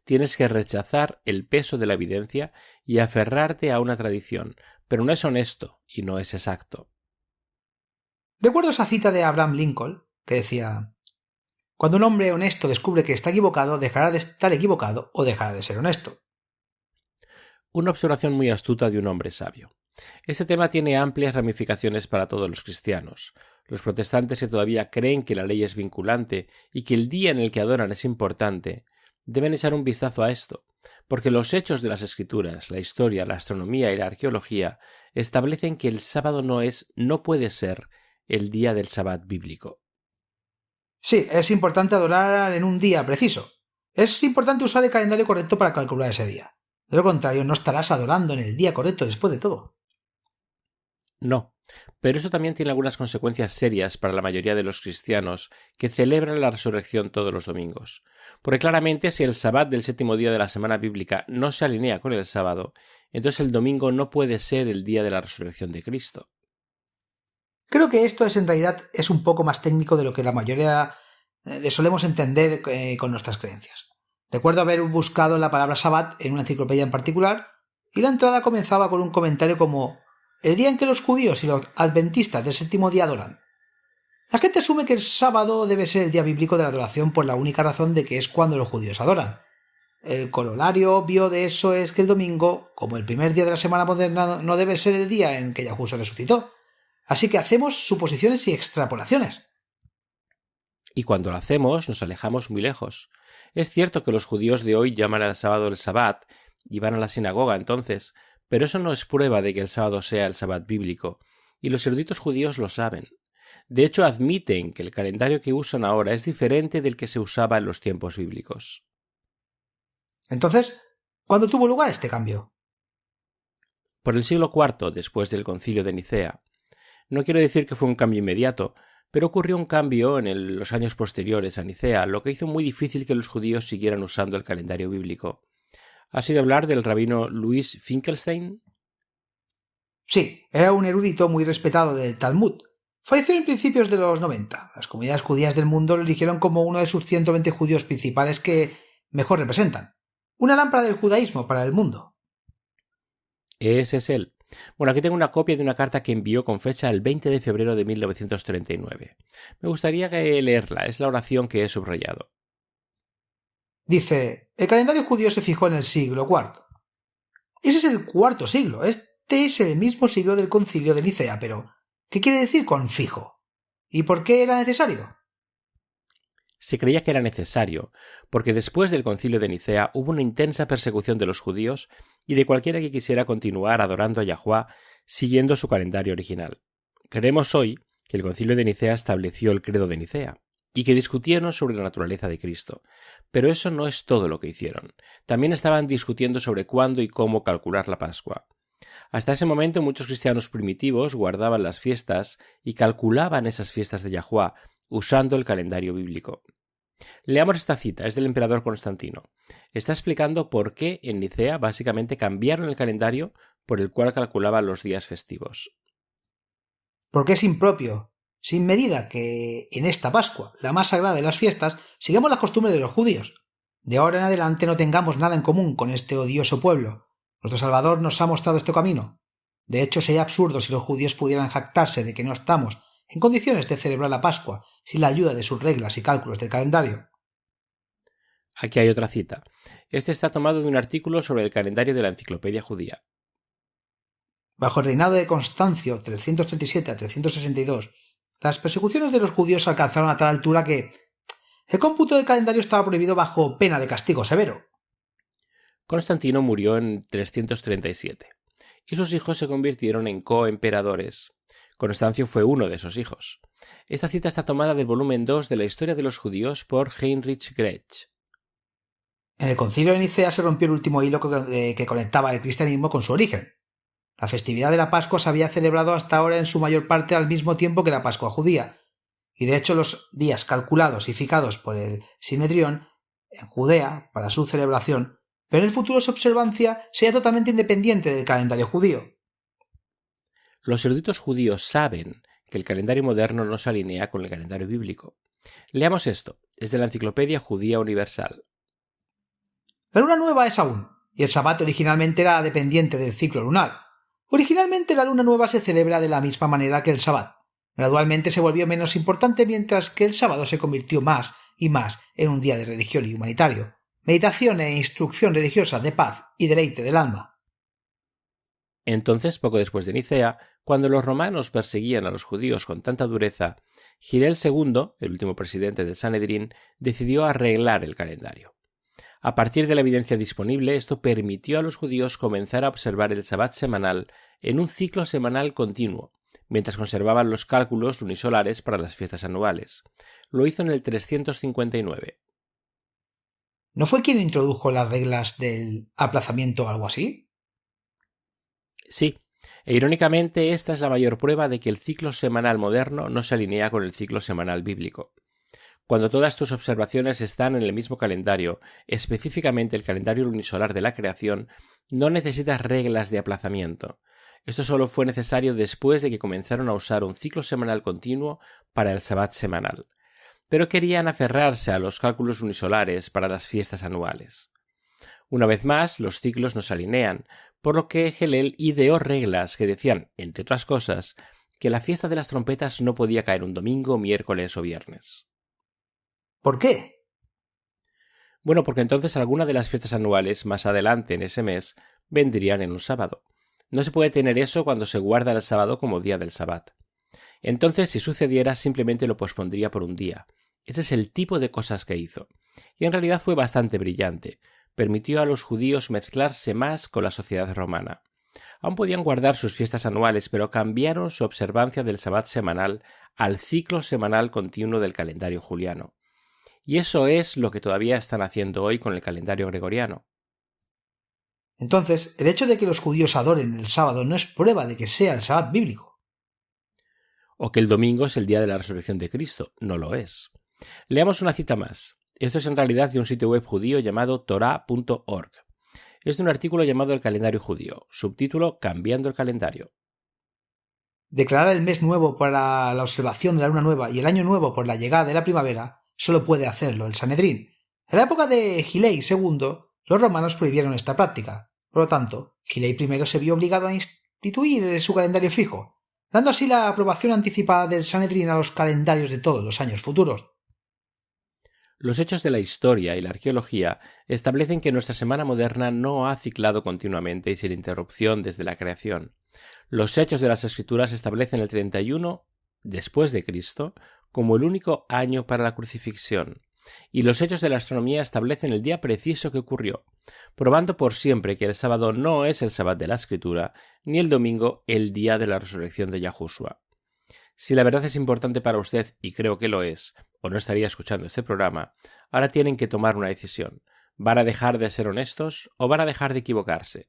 Tienes que rechazar el peso de la evidencia y aferrarte a una tradición, pero no es honesto y no es exacto. Recuerdo esa cita de Abraham Lincoln, que decía: cuando un hombre honesto descubre que está equivocado, dejará de estar equivocado o dejará de ser honesto. Una observación muy astuta de un hombre sabio. Este tema tiene amplias ramificaciones para todos los cristianos. Los protestantes que todavía creen que la ley es vinculante y que el día en el que adoran es importante, deben echar un vistazo a esto, porque los hechos de las Escrituras, la historia, la astronomía y la arqueología establecen que el sábado no puede ser el día del Sabbat bíblico. Sí, es importante adorar en un día preciso. Es importante usar el calendario correcto para calcular ese día. De lo contrario, no estarás adorando en el día correcto después de todo. No, pero eso también tiene algunas consecuencias serias para la mayoría de los cristianos que celebran la resurrección todos los domingos. Porque claramente si el Sabbat del séptimo día de la semana bíblica no se alinea con el sábado, entonces el domingo no puede ser el día de la resurrección de Cristo. Creo que esto en realidad es un poco más técnico de lo que la mayoría solemos entender con nuestras creencias. Recuerdo haber buscado la palabra Sabbat en una enciclopedia en particular y la entrada comenzaba con un comentario como «el día en que los judíos y los adventistas del séptimo día adoran». La gente asume que el sábado debe ser el día bíblico de la adoración por la única razón de que es cuando los judíos adoran. El corolario obvio de eso es que el domingo, como el primer día de la semana moderna, no debe ser el día en que Yahú se resucitó. Así que hacemos suposiciones y extrapolaciones. Y cuando lo hacemos, nos alejamos muy lejos. Es cierto que los judíos de hoy llaman al sábado el Sabbat y van a la sinagoga entonces, pero eso no es prueba de que el sábado sea el Sabbat bíblico, y los eruditos judíos lo saben. De hecho, admiten que el calendario que usan ahora es diferente del que se usaba en los tiempos bíblicos. Entonces, ¿cuándo tuvo lugar este cambio? Por el siglo IV, después del Concilio de Nicea. No quiero decir que fue un cambio inmediato, pero ocurrió un cambio en los años posteriores a Nicea, lo que hizo muy difícil que los judíos siguieran usando el calendario bíblico. ¿Has oído hablar del rabino Louis Finkelstein? Sí, era un erudito muy respetado del Talmud. Falleció en principios de los 90. Las comunidades judías del mundo lo eligieron como uno de sus 120 judíos principales que mejor representan. Una lámpara del judaísmo para el mundo. Ese es él. Bueno, aquí tengo una copia de una carta que envió con fecha el 20 de febrero de 1939. Me gustaría leerla, es la oración que he subrayado. Dice, el calendario judío se fijó en el siglo IV. Ese es el cuarto siglo, este es el mismo siglo del Concilio de Nicea, pero ¿qué quiere decir con fijo? ¿Y por qué era necesario? Se creía que era necesario, porque después del Concilio de Nicea hubo una intensa persecución de los judíos y de cualquiera que quisiera continuar adorando a Yahuwá siguiendo su calendario original. Creemos hoy que el Concilio de Nicea estableció el credo de Nicea y que discutieron sobre la naturaleza de Cristo, pero eso no es todo lo que hicieron. También estaban discutiendo sobre cuándo y cómo calcular la Pascua. Hasta ese momento muchos cristianos primitivos guardaban las fiestas y calculaban esas fiestas de Yahuwá usando el calendario bíblico. Leamos esta cita, es del emperador Constantino. Está explicando por qué en Nicea básicamente cambiaron el calendario por el cual calculaban los días festivos. Porque es impropio, sin medida que en esta Pascua, la más sagrada de las fiestas, sigamos las costumbres de los judíos. De ahora en adelante no tengamos nada en común con este odioso pueblo. Nuestro Salvador nos ha mostrado este camino. De hecho, sería absurdo si los judíos pudieran jactarse de que no estamos en condiciones de celebrar la Pascua sin la ayuda de sus reglas y cálculos del calendario. Aquí hay otra cita. Este está tomado de un artículo sobre el calendario de la Enciclopedia Judía. Bajo el reinado de Constancio, 337 a 362, las persecuciones de los judíos alcanzaron a tal altura que el cómputo del calendario estaba prohibido bajo pena de castigo severo. Constantino murió en 337 y sus hijos se convirtieron en coemperadores. Constancio fue uno de esos hijos. Esta cita está tomada del volumen 2 de la Historia de los Judíos por Heinrich Grech. En el Concilio de Nicea se rompió el último hilo que conectaba el cristianismo con su origen. La festividad de la Pascua se había celebrado hasta ahora en su mayor parte al mismo tiempo que la Pascua judía, y de hecho los días calculados y fijados por el Sinedrión en Judea para su celebración, pero en el futuro su observancia sería totalmente independiente del calendario judío. Los eruditos judíos saben que el calendario moderno no se alinea con el calendario bíblico. Leamos esto, es de la Enciclopedia Judía Universal. La luna nueva es aún, y el Sabbat originalmente era dependiente del ciclo lunar. Originalmente la luna nueva se celebra de la misma manera que el Sabbat. Gradualmente se volvió menos importante mientras que el sábado se convirtió más y más en un día de religión y humanitario, meditación e instrucción religiosa de paz y deleite del alma. Entonces, poco después de Nicea, cuando los romanos perseguían a los judíos con tanta dureza, Girel II, el último presidente del Sanedrín, decidió arreglar el calendario. A partir de la evidencia disponible, esto permitió a los judíos comenzar a observar el Sabbat semanal en un ciclo semanal continuo, mientras conservaban los cálculos lunisolares para las fiestas anuales. Lo hizo en el 359. ¿No fue quien introdujo las reglas del aplazamiento o algo así? Sí, e irónicamente esta es la mayor prueba de que el ciclo semanal moderno no se alinea con el ciclo semanal bíblico. Cuando todas tus observaciones están en el mismo calendario, específicamente el calendario lunisolar de la creación, no necesitas reglas de aplazamiento. Esto solo fue necesario después de que comenzaron a usar un ciclo semanal continuo para el Sabbat semanal. pero querían aferrarse a los cálculos unisolares para las fiestas anuales. Una vez más, los ciclos no se alinean, por lo que Hillel ideó reglas que decían, entre otras cosas, que la fiesta de las trompetas no podía caer un domingo, miércoles o viernes. ¿Por qué? Bueno, porque entonces alguna de las fiestas anuales más adelante en ese mes vendrían en un sábado. No se puede tener eso cuando se guarda el sábado como día del sabbat. Entonces, si sucediera, simplemente lo pospondría por un día. Ese es el tipo de cosas que hizo. Y en realidad fue bastante brillante. Permitió a los judíos mezclarse más con la sociedad romana. Aún podían guardar sus fiestas anuales, pero cambiaron su observancia del sabbat semanal al ciclo semanal continuo del calendario juliano. Y eso es lo que todavía están haciendo hoy con el calendario gregoriano. Entonces, el hecho de que los judíos adoren el sábado no es prueba de que sea el sabbat bíblico. O que el domingo es el día de la resurrección de Cristo. No lo es. Leamos una cita más. Esto es en realidad de un sitio web judío llamado torah.org. Es de un artículo llamado El calendario judío, subtítulo Cambiando el calendario. Declarar el mes nuevo para la observación de la luna nueva y el año nuevo por la llegada de la primavera solo puede hacerlo el Sanedrín. En la época de Gilei II, los romanos prohibieron esta práctica. Por lo tanto, Gilei I se vio obligado a instituir su calendario fijo, dando así la aprobación anticipada del Sanedrín a los calendarios de todos los años futuros. Los hechos de la historia y la arqueología establecen que nuestra semana moderna no ha ciclado continuamente y sin interrupción desde la creación. Los hechos de las Escrituras establecen el 31 después de Cristo como el único año para la crucifixión, y los hechos de la astronomía establecen el día preciso que ocurrió, probando por siempre que el sábado no es el sabbat de la Escritura, ni el domingo el día de la resurrección de Yahushua. Si la verdad es importante para usted, y creo que lo es, o no estaría escuchando este programa, ahora tienen que tomar una decisión. ¿Van a dejar de ser honestos o van a dejar de equivocarse?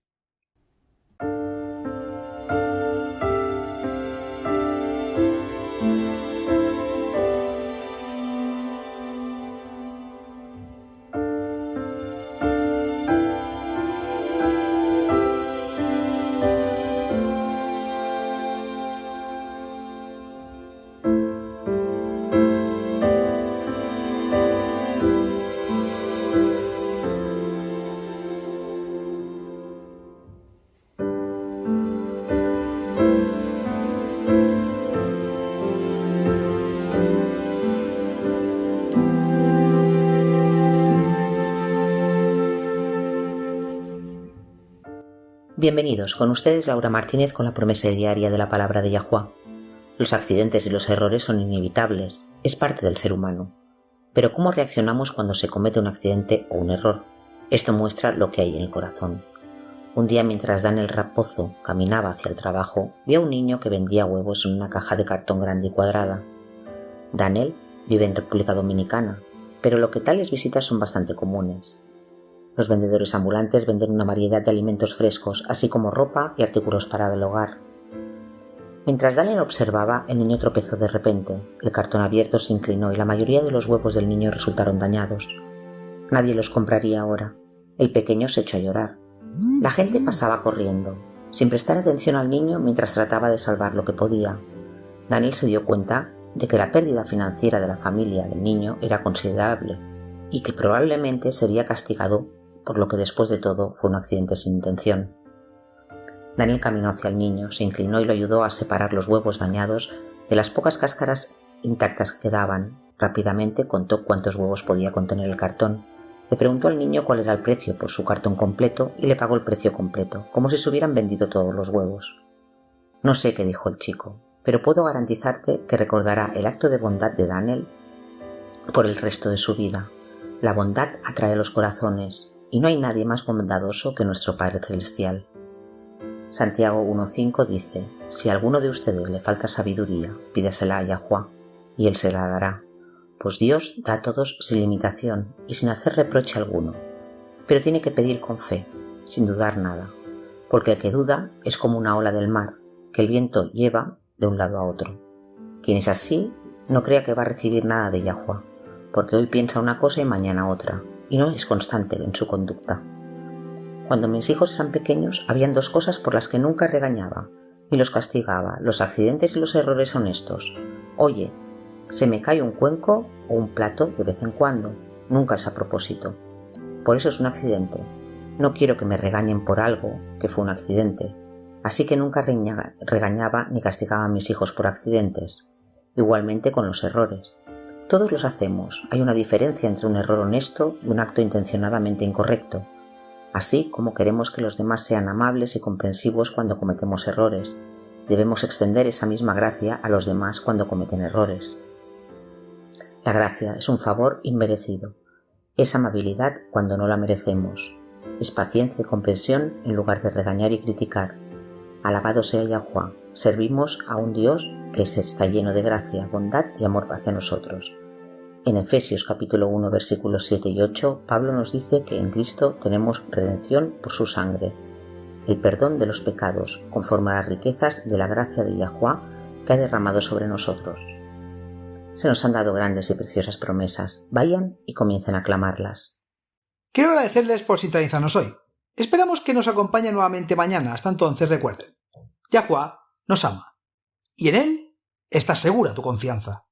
Bienvenidos, con ustedes Laura Martínez con la promesa diaria de la palabra de Yahuwah. Los accidentes y los errores son inevitables, es parte del ser humano. Pero ¿cómo reaccionamos cuando se comete un accidente o un error? Esto muestra lo que hay en el corazón. Un día mientras Daniel Raposo caminaba hacia el trabajo, vio a un niño que vendía huevos en una caja de cartón grande y cuadrada. Daniel vive en República Dominicana, pero lo que tales visitas son bastante comunes. Los vendedores ambulantes venden una variedad de alimentos frescos, así como ropa y artículos para el hogar. Mientras Daniel observaba, el niño tropezó de repente. El cartón abierto se inclinó y la mayoría de los huevos del niño resultaron dañados. Nadie los compraría ahora. El pequeño se echó a llorar. La gente pasaba corriendo, sin prestar atención al niño mientras trataba de salvar lo que podía. Daniel se dio cuenta de que la pérdida financiera de la familia del niño era considerable y que probablemente sería castigado por lo que después de todo fue un accidente sin intención. Daniel caminó hacia el niño, se inclinó y lo ayudó a separar los huevos dañados de las pocas cáscaras intactas que quedaban. Rápidamente contó cuántos huevos podía contener el cartón. Le preguntó al niño cuál era el precio por su cartón completo y le pagó el precio completo, como si se hubieran vendido todos los huevos. No sé qué dijo el chico, pero puedo garantizarte que recordará el acto de bondad de Daniel por el resto de su vida. La bondad atrae los corazones, y no hay nadie más bondadoso que nuestro Padre Celestial. Santiago 1.5 dice: si a alguno de ustedes le falta sabiduría, pídasela a Yahuwah, y él se la dará, pues Dios da a todos sin limitación y sin hacer reproche alguno. Pero tiene que pedir con fe, sin dudar nada, porque el que duda es como una ola del mar, que el viento lleva de un lado a otro. Quien es así, no crea que va a recibir nada de Yahuwah, porque hoy piensa una cosa y mañana otra, y no es constante en su conducta. Cuando mis hijos eran pequeños, habían dos cosas por las que nunca regañaba, ni los castigaba: los accidentes y los errores honestos. Oye, Se me cae un cuenco o un plato de vez en cuando, nunca es a propósito. Por eso es un accidente. No quiero que me regañen por algo que fue un accidente, así que nunca regañaba ni castigaba a mis hijos por accidentes. Igualmente con los errores. Todos los hacemos, hay una diferencia entre un error honesto y un acto intencionadamente incorrecto. Así como queremos que los demás sean amables y comprensivos cuando cometemos errores, debemos extender esa misma gracia a los demás cuando cometen errores. La gracia es un favor inmerecido. Es amabilidad cuando no la merecemos. Es paciencia y comprensión en lugar de regañar y criticar. Alabado sea Yahuwá. Servimos a un Dios que está lleno de gracia, bondad y amor hacia nosotros. En Efesios capítulo 1 versículos 7 y 8, Pablo nos dice que en Cristo tenemos redención por su sangre, el perdón de los pecados, conforme a las riquezas de la gracia de Yahuwá que ha derramado sobre nosotros. Se nos han dado grandes y preciosas promesas. Vayan y comiencen a clamarlas. Quiero agradecerles por sintonizarnos hoy. Esperamos que nos acompañen nuevamente mañana. Hasta entonces recuerden, Yahuwá nos ama. Y en Él está segura tu confianza.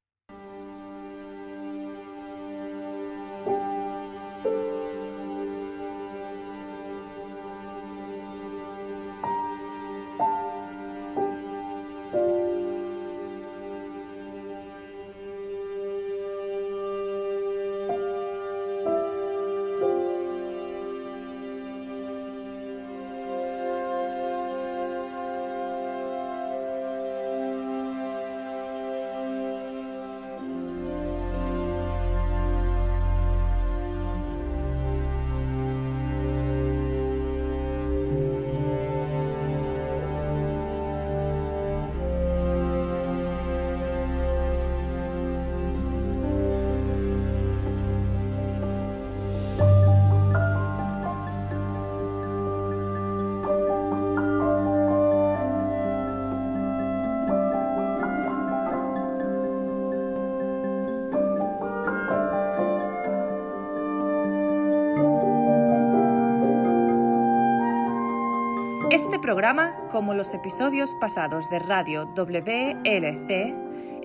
Este programa, como los episodios pasados de Radio WLC,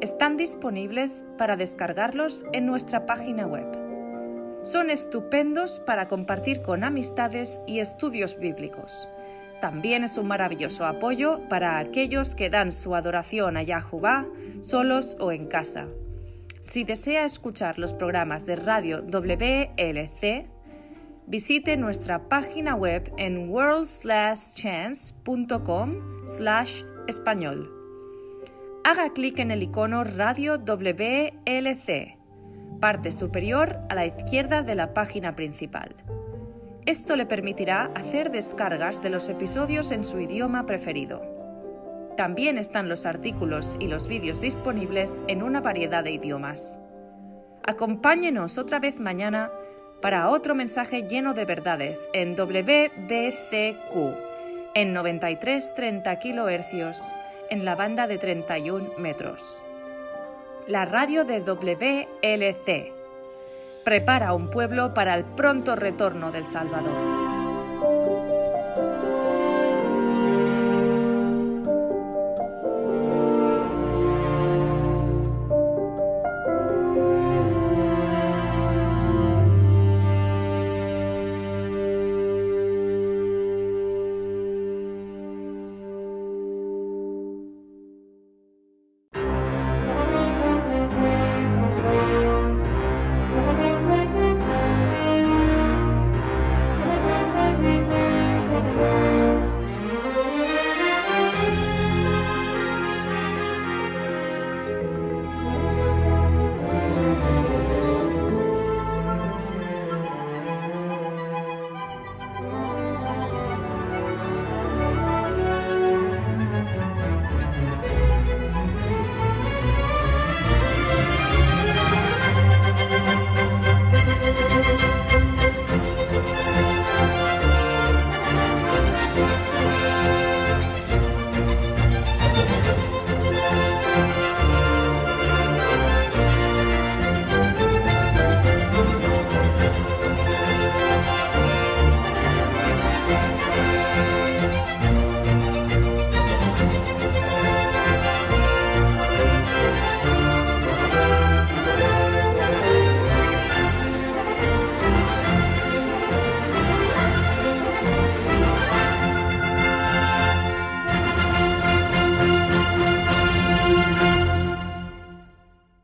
están disponibles para descargarlos en nuestra página web. Son estupendos para compartir con amistades y estudios bíblicos. También es un maravilloso apoyo para aquellos que dan su adoración a Yahuwá solos o en casa. Si desea escuchar los programas de Radio WLC, visite nuestra página web en worldslastchance.com/español. Haga clic en el icono Radio WLC, parte superior a la izquierda de la página principal. Esto le permitirá hacer descargas de los episodios en su idioma preferido. También están los artículos y los vídeos disponibles en una variedad de idiomas. Acompáñenos otra vez mañana para otro mensaje lleno de verdades en WBCQ, en 9330 kHz, en la banda de 31 metros. La radio de WLC prepara a un pueblo para el pronto retorno del Salvador.